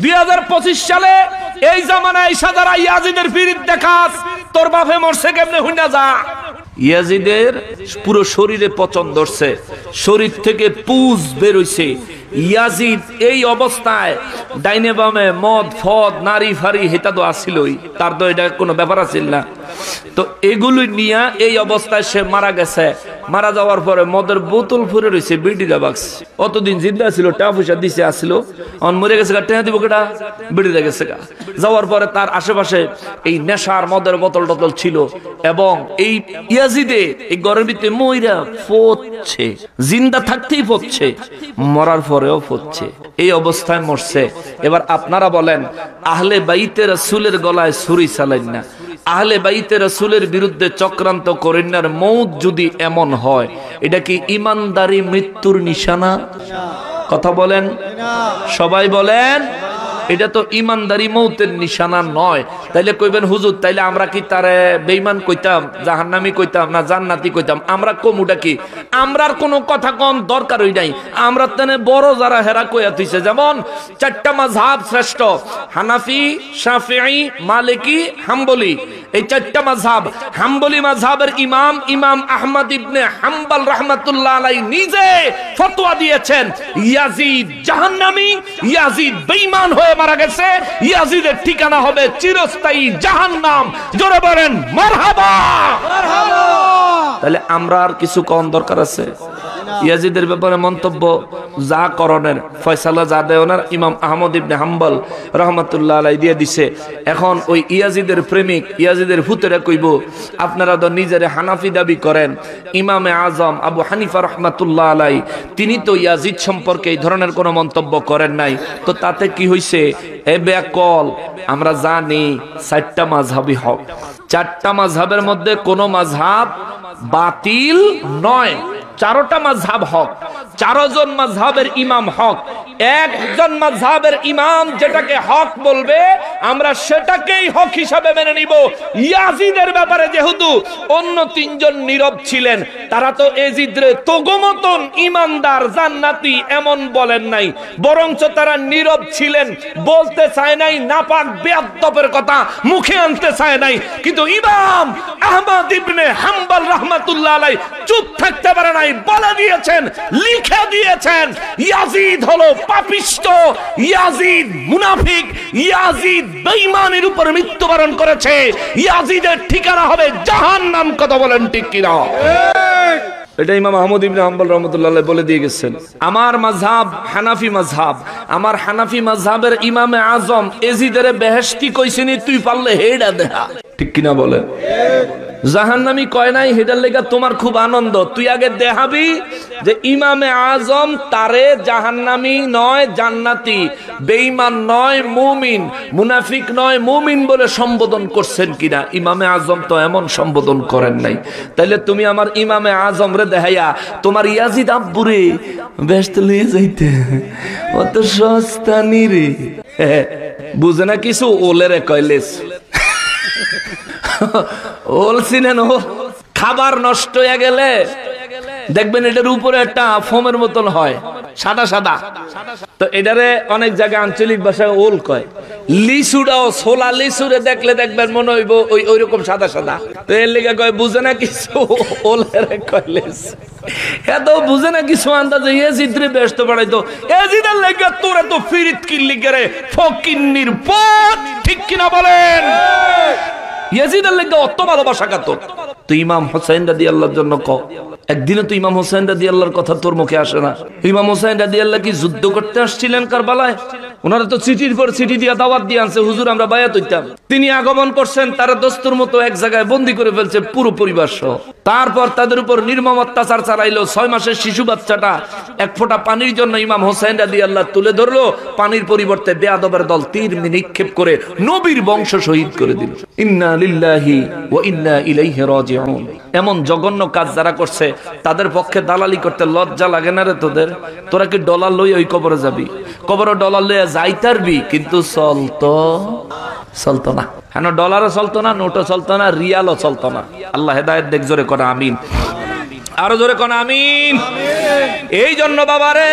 2025 সালে এই জামানায় সাদারা ইয়াজিদের ফিরিত দেখাস, তোর বাপে মরছে কেমনে হুইনা যা। ইয়াজিদের পুরো শরীরে পছন্দ হচ্ছে, শরীর থেকে পুজ বের হইছে। ইয়াজিদ এই অবস্থায় ডাইনে বামে মদ ফদ নারী ফারি হেতা তো আসিলই, তার তো এটা কোনো ব্যাপার আছিল না। তো এগুলো নিয়ে এই অবস্থায় সে মারা গেছে। মারা যাওয়ার পরে মদের বোতল ফুরে রয়েছে, বিড়িটা বাক্স। অতদিন জিন্দা ছিল, টাকা পয়সা দিছে আসছিল, অন মরে গেছে, টেহা দিব কেটা, বিড়িটা গেছে। যাওয়ার পরে তার আশেপাশে এই নেশার মদের বোতল টতল ছিল, এবং এই ইয়াজিদে এই ঘরের ভিতরে মইরা ফোচ্ছে, জিন্দা থাকতেই ফোচ্ছে, মরার পরেও ফোচ্ছে, এই অবস্থায় মরছে। এবার আপনারা বলেন, আহলে বাইতে রাসূলের গলায় ছুরি চালাইন না, আহলে বাইতে রাসূলের বিরুদ্ধে চক্রান্ত করেন না, মৌত যদি এমন হয়, এটা কি ইমানদারি মৃত্যুর নিশানা? কথা বলেন, সবাই বলেন, এটা তো ইমানদারি মৌতের নিশানা নয়। তাইলে কইবেন হুজুর, তাইলে আমরা কি তারে বেঈমান কইতাম, জাহান্নামী কইতাম, না জান্নাতি কইতাম? আমরা কমুটা কি? আমরার কোনো কথা কোন দরকারই নাই। আমরা তেনে বড় যারা হেরা কইয়া থইছে, যেমন চারটা মাযহাব শ্রেষ্ঠ, হানাফি, শাফিঈ, মালিকি, হাম্বলি। এই চারটা মাযহাব, হাম্বলি মাযহাবের ইমাম ইমাম আহমদ ইবনে হাম্বল রাহমাতুল্লাহ আলাইহি নিজে ফতোয়া দিয়েছেন, ইয়াজিদ জাহান্নামী, ইয়াজিদ বেঈমান হয়ে মারা গেছে, ইয়াজিদের ঠিকানা হবে চিরস্থায়ী জাহান্নাম। জোরে বলেন মারহাবা। তাহলে আমরা আর কিছু কোন দরকার আছে? ইয়াজিদের ব্যাপারে মন্তব্য যা করণের, ফয়সালা যা দেওয়ার ইমাম আহমদ ইবনে হাম্বল রাহমাতুল্লাহ আলাইহি দিয়ে দিছে। এখন ওই ইয়াজিদের প্রেমিক, ইয়াজিদের ভূতেরা কইব, আপনারা তো নিজেরে হানাফি দাবি করেন, ইমামে আজম আবু হানিফা রাহমাতুল্লাহ আলাইহি তিনি তো ইয়াজিদ সম্পর্কে এই ধরনের কোনো মন্তব্য করেন নাই, তো তাতে কি হইছে? এ বেকল, আমরা জানি চারটা মাযহাবই হক, চারটা মাযহাবের মধ্যে কোনো মাযহাব বাতিল নয়, চারটা মাযহাব হক, চারজন মাযহাবের ইমাম হক। একজন মাযহাবের ইমাম যেটাকে হক বলবে, আমরা সেটাকেই হক হিসাবে মেনে নিব। ইয়াজিদের ব্যাপারে যেহেতু অন্য তিনজন নীরব ছিলেন, তারা তো এজিদরে তোগমতন ইমানদার জান্নাতি এমন বলেন নাই, বরঞ্চ তারা নীরব ছিলেন, বলতে চায় নাই, নাপাক বেয়াদবের কথা মুখে আনতে চায় নাই। কিন্তু ইমাম আহমদ ইবনে হাম্বল রাহমাতুল্লাহ আলাইহি চুপ থাকতে পারে নাই, বলে দিয়েছেন, লিখে দিয়েছেন, ইয়াজিদ হলো পাপিষ্ট, ইয়াজিদ মুনাফিক, ইয়াজিদ বেঈমানের উপর মৃত্যুবরণ করেছে, ইয়াজিদের ঠিকানা হবে জাহান্নাম। কথা বলেন ঠিক কিনা? এটা ইমাম আহমদ ইবনে হাম্বল রাহমাতুল্লাহ আলাইহি বলে দিয়ে গেছেন। আমার মাযহাব হানাফি মাযহাব, আমার হানাফি মাযহাবের ইমামে আজম এজিদের বেহেশতি কইছেনি, তুই পারলে হেডা দেখা, ঠিক কিনা বলে? জাহান্নামী কয় নাই, হেডার লেগা তোমার খুব আনন্দ, তুই আগে দেখাবি যে ইমামে আজম তারে জাহান্নামী নয় জান্নাতি, বেঈমান নয় মুমিন, মুনাফিক নয় মুমিন বলে সম্বোধন করছেন কিনা। ইমামে আজম তো এমন সম্বোধন করেন নাই। তাইলে তুমি আমার ইমামে আজম রে দেখাইয়া তোমার ইয়াজিদ আব্বুরে বেহেশতে লইয়া যাইতে, অত সস্তা নি রে। বুঝে না কিছু, ওলেরে কইলেস ওল চিনেন, খাবার নষ্ট হয়ে গেলে দেখবেন এটার উপরে একটা ফোমের মতন হয়, সাদা সাদা, তো এটারে অনেক জায়গায় আঞ্চলিক ভাষায় ওল কয়। লিচুটাও, ছোলা লিচুরে দেখলে দেখবেন মনে হইব ওই রকম সাদা সাদা, তো এর লেগে কয় বুঝে না কিছু, ওলেরে কইলেস। এত বুঝে না কিছু, আন্দাজে এজিদরে ব্যস্ত বাড়াইতো, এজিদের লেগে তোরে তো ফিরিত কিল্লি করে ফকিন্নির পথ, ঠিক কিনা বলেন? ইয়াজিদের লেগে অত ভালোবাসা কাতর। তো ইমাম হোসেন রাদিয়াল্লাহর জন্য ক, একদিনে তো ইমাম হোসেন রাদিয়াল্লাহর কথা তোর মুখে আসে না। ইমাম হোসেন রাদিয়াল্লাহ কি যুদ্ধ করতে আসছিলেন কারবালায়? ওনারা তো চিঠির পর চিঠি দিয়া দাওয়াত দিয়ে আনছে, হুজুর আমরা বায়াত হইতাম। তিনি আগমন করছেন, তারা দস্তুর মতো এক জায়গায় বন্দী করে ফেলছে পুরো পরিবার সহ। তারপর তাদের উপর নির্মম অত্যাচার চালাইলো। 6 মাসের শিশু বাচ্চাটা এক ফোঁটা পানির জন্য ইমাম হোসেন রাদিয়াল্লাহ তুলে ধরলো, পানির পরিবর্তে বেয়াদবের দল তীর নিক্ষেপ করে নবীর বংশ শহীদ করে দিল। ইন্না লিল্লাহি ওয়া ইন্না ইলাইহি রাজিউন। এমন জঘন্য কাজ যারা করছে তাদের পক্ষে দালালি করতে লজ্জা লাগে না রে তোদের? তোরা কি ডলার লই ওই কবরে যাবি? কবরে ডলার লইয়া যাইতারবি, কিন্তু চলতো না। হ্যাঁ, ডলারও চলতো না, নোটও চলতো না, রিয়ালও চলতো না। আল্লাহ হেদায়েত দেখ, জোরে কোন আমিন, আরো জোরে কোন আমিন। এই জন্য বাবারে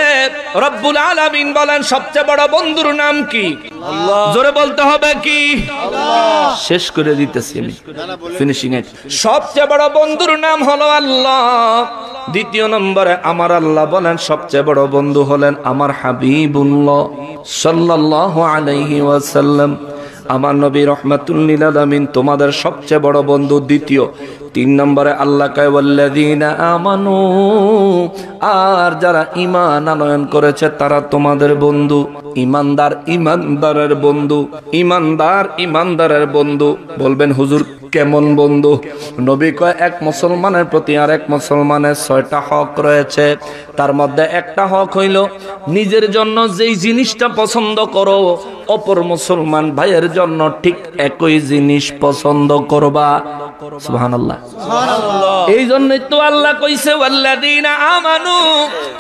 রব্বুল আলামিন বলেন সবচেয়ে বড় বন্ধুর নাম কি? আল্লাহ। জোরে বলতে হবে কি? আল্লাহ। শেষ করে দিতেছি আমি, ফিনিশিং এট। সবচেয়ে বড় বন্ধুর নাম হলো আল্লাহ। দ্বিতীয় নম্বরে আমার আল্লাহ বলেন সবচেয়ে বড় বন্ধু হলেন আমার হাবিবুল্লাহ সাল্লাল্লাহু আলাইহি ওয়াসাল্লাম। আমার নবী রাহমাতুল লিল আলামিন তোমাদের সবচেয়ে বড় বন্ধু। দ্বিতীয় 3 নম্বরে আল্লাহ কয় ওয়াল্লাযীনা আমানু, আর যারা ঈমান আনয়ন করেছে তারা তোমাদের বন্ধু। ঈমানদার ঈমানদারের বন্ধু, ঈমানদার ঈমানদারের বন্ধু। বলবেন হুজুর কেমন বন্ধু? নবী কয় এক মুসলমানের প্রতি আর এক মুসলমানের 6টা হক রয়েছে। তার মধ্যে একটা হক হইল নিজের জন্য যেই জিনিসটা পছন্দ করো অপর মুসলমান ভাইয়ের জন্য ঠিক একই জিনিস পছন্দ করবা। সুবহানাল্লাহ। এই জন্যই তো আল্লাহ কইছে ওয়াল্লাযীনা আমানু,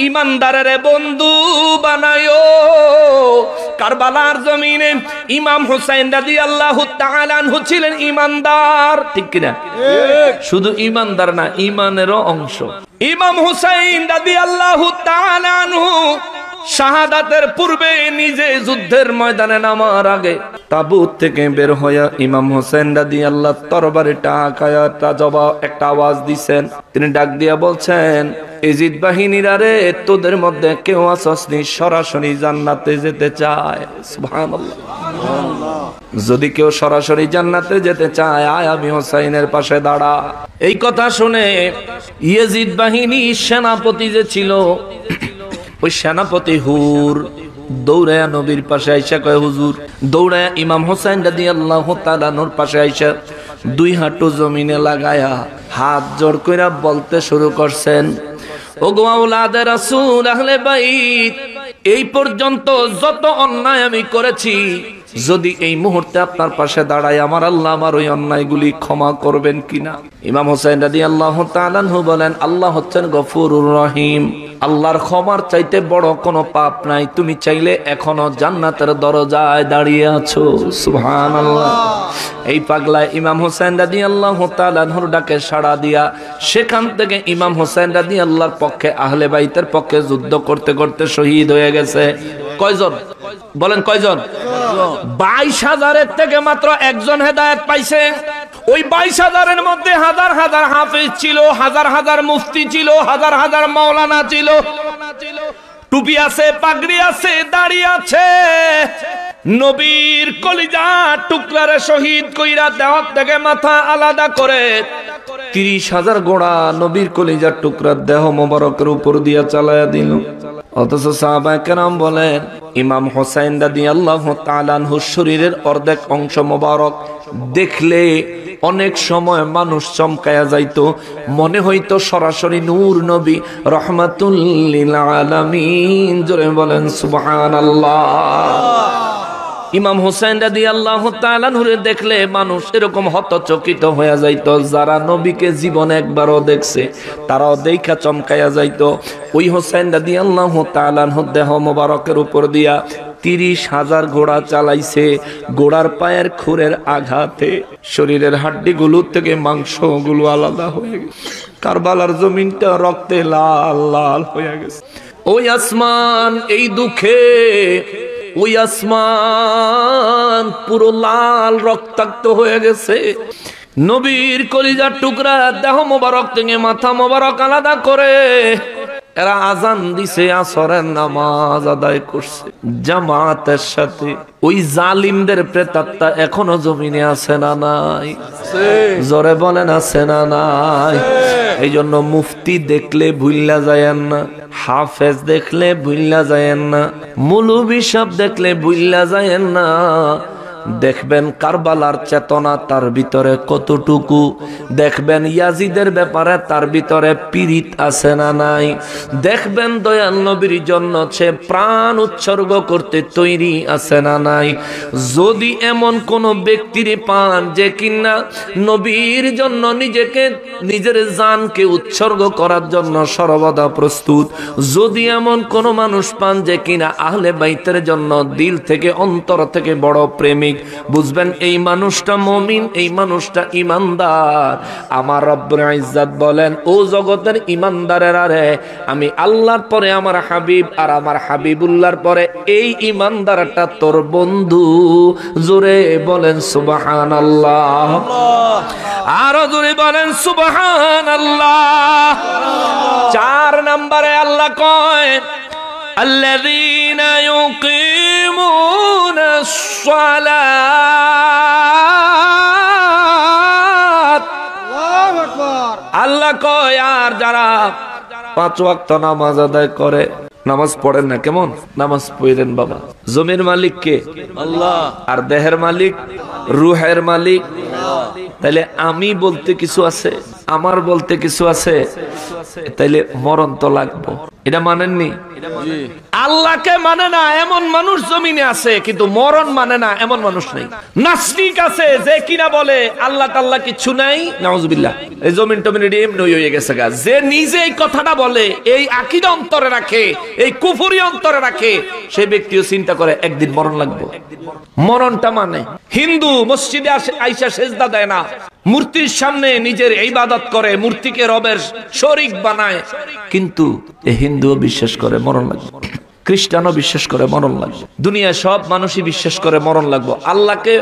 ঈমানদারের বন্ধু বানায়ো। কারবালার জমিনে ইমাম হুসাইন রাদিয়াল্লাহু তাআলা আনহু ছিলেন ঈমানদার, ঠিক কিনা? শুধু ঈমানদার না, ঈমানেরও অংশ। ইমাম হুসাইন রাদিয়াল্লাহু তাআলা আনহু শাহাদাতের পূর্বে নিজে যুদ্ধের ময়দানে নামার আগে তাবুত থেকে বের হইয়া ইমাম হোসেন রাদিয়াল্লাহু তরবারিটা আঁকায়া একটা আওয়াজ দিছেন। তিনি ডাক দিয়া বলছেন, ইজিদ বাহিনীরা রে, তোদের মধ্যে কেউ আসসনি সরাসরি জান্নাতে যেতে চায়? সুবহানাল্লাহ। যদি কেউ সরাসরি জান্নাতে যেতে চায় আয় আমি হোসাইনের পাশে দাঁড়া। এই কথা শুনে ইয়েজিদ বাহিনী সেনাপতি যে ছিল, ওই সেনাপতি হুর দৌড়ায়া নবীর পাশে আইসা কয়, হুজুর, দৌড়ায়া ইমাম হোসেন রাদিয়াল্লাহু তাআলা নূর পাশে আইসা 2 হাঁটু জমিনে লাগায়া হাত জোর কইরা বলতে শুরু করছেন, ওগো আওলাদে রাসূল, আহলে বাইত, এই পর্যন্ত যত অন্যায় আমি করেছি, যদি এই মুহূর্তে আপনার পাশে দাঁড়ায় আমার আল্লাহ আমার ওই অন্যায়গুলি ক্ষমা করবেন কিনা? ইমাম হোসেন রাদিয়াল্লাহু তাআলা আনহু বলেন, আল্লাহ হচ্ছেন গফুরুর রহিম, আল্লাহর ক্ষমার চাইতে বড় কোনো পাপ নাই। তুমি চাইলে এখনো জান্নাতের দরজায় দাঁড়িয়ে আছো। সুবহানাল্লাহ। এই পাগলা ইমাম হোসেন রাদিয়াল্লাহু তাআলা আনহুর ডাকে সাড়া দিয়া সেখান থেকে ইমাম হোসেন রাদিয়াল্লাহর পক্ষে আহলে বাইতের পক্ষে যুদ্ধ করতে করতে শহীদ হয়ে গেছে। কয়জন বলেন? কয়জন? 22,000-এর থেকে মাত্র একজন হেদায়েত পাইছে। ওই 22,000-এর মধ্যে হাজার হাজার হাফেজ ছিল, হাজার হাজার মুফতি ছিল, হাজার হাজার মাওলানা ছিল। টুপি আছে, পাগড়ি আছে, দাড়ি আছে। নবীর কলিজা টুকরারে শহীদ কইরা দেহ থেকে মাথা আলাদা করে 30,000 গোড়া নবীর কলিজার টুকরার দেহ মোবারকের উপর দিয়া চালায়া দিল। অথচ সাহাবায়ে কেরাম বলেন, ইমাম হোসেন রাদিয়াল্লাহু তাআলা আনহুর শরীরের অর্ধেক অংশ মোবারক দেখলে অনেক সময় মানুষ চমকায়া যাইতো, মনে হইতো সরাসরি নূর নবী রাহমাতুল লিল আলামিন। জোরে বলেন সুবহানাল্লাহ। ইমাম হোসেন রাদিয়াল্লাহু তাআলা আনহুরে দেখলে মানুষ এরকম হতচকিত হয়ে যাইতো, যারা নবীকে জীবনে একবারও দেখছে তারাও দেখা চমকায়া যাইতো। ওই হোসেন রাদিয়াল্লাহু তাআলা আনহু দেহ মোবারকের উপর দিয়া 30,000 ঘোড়া চালাইছে। ঘোড়ার পায়ের খুরের আঘাতে শরীরের হাড্ডিগুলো থেকে মাংসগুলো আলাদা হয়ে গেছে। কারবালার জমিনটা রক্তে লাল লাল হয়ে গেছে। ওই আসমান এই দুঃখে, ওই আসমান পুরো লাল রক্তাক্ত হয়ে গেছে। নবীর কলিজার টুকরা দেহ মোবারক থেকে মাথা মোবারক আলাদা করে এরা আজান দিছে, আসরের নামাজ আদায় করছে জামাতের সাথে। ওই জালিমদের প্রেতাত্মা এখনো জমিনে আছে না নাই? জোরে বলেন আছে না নাই? এই জন্য মুফতি দেখলে ভুল্লা যায়েন না, হাফেজ দেখলে ভুল্লা যায়েন না, মৌলবী সাহেব দেখলে ভুল্লা যায়েন না। দেখবেন কারবালার চেতনা তার ভিতরে কতটুকু, দেখবেন ইয়াজিদের ব্যাপারে তার ভিতরে পীড়িত আছে না নাই, দেখবেন দয়াল নবীর জন্য সে প্রাণ উৎসর্গ করতে তৈরি আছে না নাই। যদি এমন কোন ব্যক্তির পান যে কিনা নবীর জন্য নিজেকে, নিজের জানকে উৎসর্গ করার জন্য সর্বদা প্রস্তুত, যদি এমন কোন মানুষ পান যে কিনা আহলে বাইতের জন্য দিল থেকে অন্তর থেকে বড় প্রেমিক, বুঝবেন এই মানুষটা মুমিন, এই মানুষটা ঈমানদার। আমার রব্বুল ইজ্জত বলেন, ও জগতের ঈমানদারেরা রে, আমি আল্লাহর পরে আমার হাবিব আর আমার হাবিবুল্লাহর পরে এই ঈমানদারটা তোর বন্ধু। জোরে বলেন সুবহানাল্লাহ, আরো জোরে বলেন সুবহানাল্লাহ। 4 নম্বরে আল্লাহ কয়, الذين يقيمون الصلاة কয় আর যারা 5 ওয়াক্ত নামাজ আদায় করে, নামাজ পড়েন না কেমন? নামাজ পড়েন বাবা। জমির মালিক কে? আল্লাহ। আর দেহের মালিক, রুহের মালিক। তাইলে আমি বলতে কিছু আছে, আমার বলতে কিছু আছে, তাইলে মরণ তো লাগবে। এটা মানেননি? আল্লাহকে মানে না এমন মানুষ জমিনে আছে, কিন্তু মরণ মানে না এমন মানুষ নেই। নাস্তিক আছে যে কিনা বলে আল্লাহ তাআলা কিছু নাই, নাউজুবিল্লাহ, এই জমিন টমিন এমনি হয়ে গেছে গা। যে নিজে এই কথাটা বলে, এই আকীদা অন্তরে রাখে, এই কুফরি অন্তরে রাখে, সেই ব্যক্তিও চিন্তা করে একদিন মরণ লাগবে। মরণটা মানে হিন্দু মসজিদে আইসা সেজদা দেয় না, মূর্তির সামনে নিজের ইবাদত করে, মূর্তিকে রবের শরীক বানায়, কিন্তু এই হিন্দুও বিশ্বাস করে মরণ লাগবে, খ্রিস্টানও বিশ্বাস করে মরণ লাগবে, দুনিয়া সব মানুষই বিশ্বাস করে মরণ লাগবে। আল্লাহকে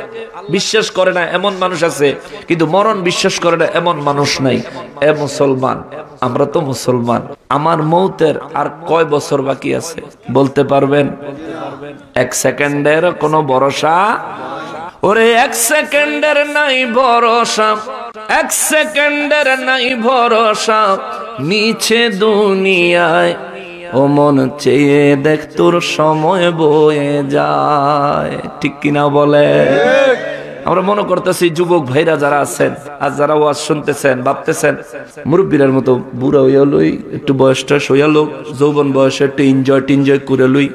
বিশ্বাস করে না এমন মানুষ আছে, কিন্তু মরণ বিশ্বাস করে না এমন মানুষ নাই। এ মুসলমান, আমরা তো মুসলমান, আমার মৌতের আর কয় বছর বাকি আছে বলতে পারবেন? 1 সেকেন্ডের কোনো ভরসা? ওরে 1 সেকেন্ডের নাই ভরসা, 1 সেকেন্ডের নাই ভরসা, মিছে দুনিয়ায় ও মন চেয়ে দেখ তোর সময় বয়ে যায়। ঠিক কিনা বলে? আমরা মনে করতেছি যুবক ভাইরা যারা আছেন আর যারা ওয়াজ শুনতেছেন, ভাবতেছেন মুরব্বীর মতো বুড়া হইয়া লই, একটু বয়সটা হইয়া লোক, যৌবন বয়সে একটু এনজয় করে লই।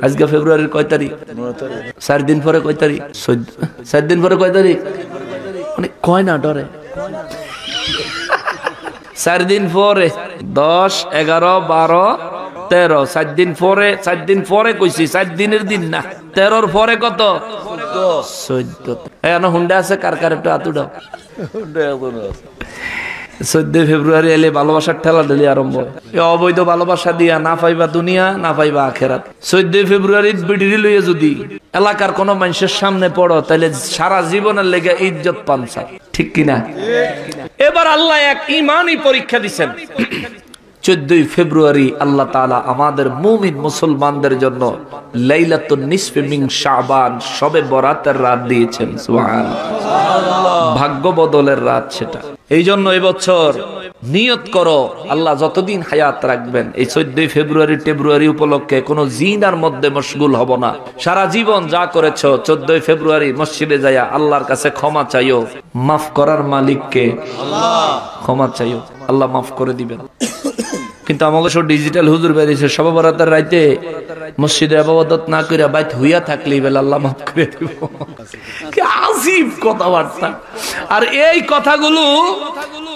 আজকে ফেব্রুয়ারির কয় তারিখ? 4 দিন পরে কয় তারিখ? 4 দিন পরে কয় তারিখ? মানে কয় না ডরে। 4 দিন পরে 10, 11, 12, 13, 4 দিন পরে, 4 দিন পরে কইছি, 4 দিনের দিন না, 13-র পরে কত? 14। এখন হুন্ডা আছে কার কার একটু হাত উঠাও। 14 ফেব্রুয়ারি এলে ভালোবাসার ঠেলা ঢেলি আরম্ভ। অবৈধ ভালোবাসা দিয়া না পাইবা দুনিয়া, না পাইবা আখেরাত। 14 ফেব্রুয়ারি বিড়ি লইয়া যদি এলাকার কোন মানুষের সামনে পড়ো, তাহলে সারা জীবনের লেগে ইজ্জত পানসা। ঠিক কিনা? এবার আল্লাহ এক ইমানই পরীক্ষা দিচ্ছেন। 14 ফেব্রুয়ারি আল্লাহ তাআলা আমাদের মুমিন মুসলমানদের জন্য লাইলাতুন নিসফে মিন শাবান, শবে বরাতের রাত দিয়েছেন। সুবহানাল্লাহ, ভাগ্য বদলের রাত সেটা। এই জন্য এবছর নিয়ত করো, আল্লাহ যতদিন হায়াত রাখবেন, এই 14 ফেব্রুয়ারি উপলক্ষে কোনো জিনার মধ্যে মশগুল হব না। সারা জীবন যা করেছো 14 ফেব্রুয়ারি মসজিদে যাইয়া আল্লাহর কাছে ক্ষমা চাইও। মাফ করার মালিককে আল্লাহ, ক্ষমা চাইও, আল্লাহ মাফ করে দিবেন। কিন্তু আমাকে সব ডিজিটাল হুজুর বেরিয়েছে, সবে বরাতের রাইতে মসজিদে ইবাদত না কইরা বাইত হইয়া থাকলেই বেলা আল্লাহ মাফ করে দিব। কি আজীব কথাবার্তা। আর এই কথাগুলো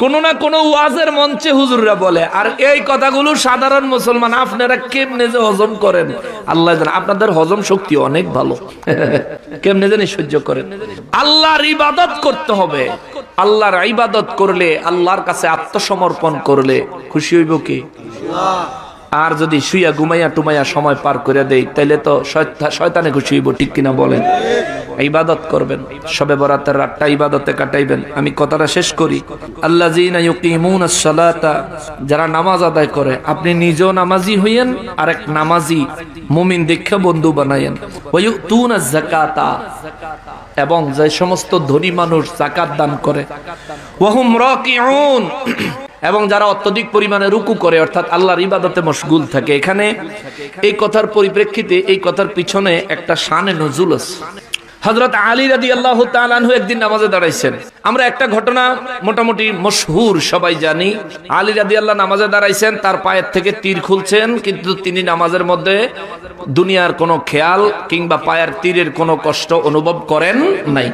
কোন না কোন ওয়াজের মঞ্চে হুজুররা বলে, আর এই কথাগুলো সাধারণ মুসলমান আপনারা কেমনে যে হজম করেন আল্লাহ জানে। আপনাদের হজম শক্তি অনেক ভালো, কেমনে জানি সহ্য করেন। আল্লাহর ইবাদত করতে হবে, আল্লাহর ইবাদত করলে, আল্লাহর কাছে আত্মসমর্পণ করলে খুশি হইব কি? আর যদি শুইয়া ঘুমাইয়া টুমাইয়া সময় পার করে দেই, তাইলে তো শয়তানে খুশি হইব। ঠিক কিনা বলেন? ইবাদত করবেন, শবে বরাতের রাতটা ইবাদতে কাটাইবেন। আমি কথাটা শেষ করি। আল্লাযীনা ইউকিমুনাস সালাতা, যারা নামাজ আদায় করে, আপনি নিজেও নামাজি হইয়েন, আর এক নামাজি মুমিন দেখে বন্ধু বানায়েন। ওয়া ইউতুনাজ যাকাতা, এবং যে সমস্ত ধনী মানুষ যাকাত দান করে, ওয়া হুম রাকিউন, এবং যারা অত্যধিক পরিমাণে রুকু করে, অর্থাৎ আল্লাহর ইবাদতে মশগুল থাকে। এখানে এই কথার পরিপ্রেক্ষিতে, এই কথার পিছনে একটা শানে নজুল আছে। হযরত আলী রাদিয়াল্লাহু তাআলা আনহু একদিন নামাজে দাঁড়াইছেন। আমরা একটা ঘটনা মোটামুটি মশহুর সবাই জানি। আলী রাদিয়াল্লাহু নামাজে দাঁড়াইছেন, তার পায়ের থেকে তীর খুলছেন, কিন্তু তিনি নামাজের মধ্যে দুনিয়ার কোনো খেয়াল কিংবা পায়ের তীরের কোনো কষ্ট অনুভব করেন নাই।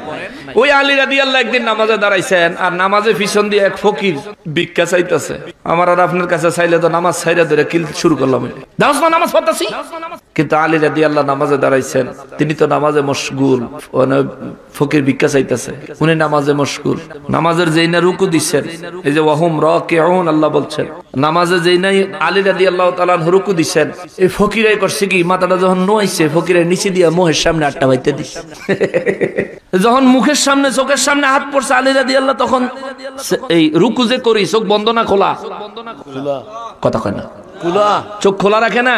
ওই আলী রাদিয়াল্লাহু একদিন নামাজে দাঁড়াইছেন, আর নামাজে পিছন দিয়ে এক ফকির ভিক্ষা চাইতেছে। আমার আর আপনার কাছে চাইলে তো নামাজ ছাইরা ধরে কিল শুরু করলাম, দাও না নামাজ পড়তাছি। কিন্তু আলী রাদিয়াল্লাহু নামাজে দাঁড়াইছেন, তিনি তো নামাজে মশগুল, ফকির ভিক্ষা চাইতেছে, উনি নামাজে মশগুল। নামাজের যেই না রুকু দিচ্ছেন, এই যে ওয়াহুম রাকিউন আল্লাহ বলছেন, নামাজে যেই নাই আলী রাদিয়াল্লাহু তাআলা রুকু দিচ্ছেন, এই ফকিরাই করছে কি, মাথাটা যখন নোয়াইছে, ফকিরের নিচে দিয়া মুখের সামনে আটটা বাইতে দিচ্ছে। যখন মুখের সামনে, চোখের সামনে হাত পড়ছে আলী রাদিয়াল্লাহু, তখন এই রুকু যে করি চোখ বন্ধ না খোলা, কথা কয় না, চোখ খোলা রাখে না,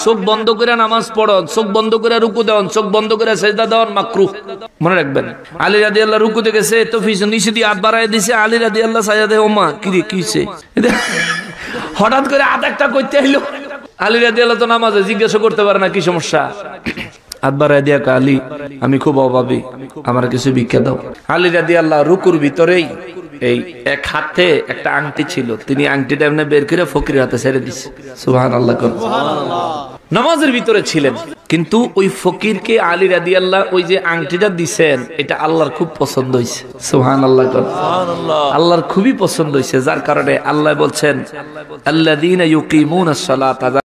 চোখ বন্ধ করে নামাজ পড়ন, চোখ বন্ধ করে রুকু দেন, চোখ বন্ধ করে সেজদা দেন মাকরুহ। মনে রাখবেন, আলী রাদিয়াল্লাহু রুকুতে গেছে তো পিছন নিচে দিয়ে হাত বাড়ায় দিছে, আলী রাদিয়াল্লাহু সাজদা, ওমা কি রে কি হইছে, হঠাৎ করে হাত একটা কইতে আইলো, আলী রাদিয়াল্লাহু তো নামাজে জিজ্ঞাসা করতে পারে না কি সমস্যা, হাত বাড়ায় দিয়া আলী আমি খুব অভাবী, আমার কিছু ভিক্ষা দাও। আলী রাদিয়াল্লাহু রুকুর ভিতরেই এই এক হাতে একটা আংটি ছিল, তিনি আংটিটা এমনি বের করে ফকিরের হাতে ছেড়ে দিছে। সুবহানাল্লাহ। নামাজের ভিতরে ছিলেন, কিন্তু ওই ফকিরকে আলী রাদিয়াল্লাহু ওই যে আংটিটা দিছেন, এটা আল্লাহর খুব পছন্দ হয়েছে। সুবহানাল্লাহ। আল্লাহর খুবই পছন্দ হয়েছে, যার কারণে আল্লাহ বলছেন আল্লাযীনা ইউকিমুনাস সালাতা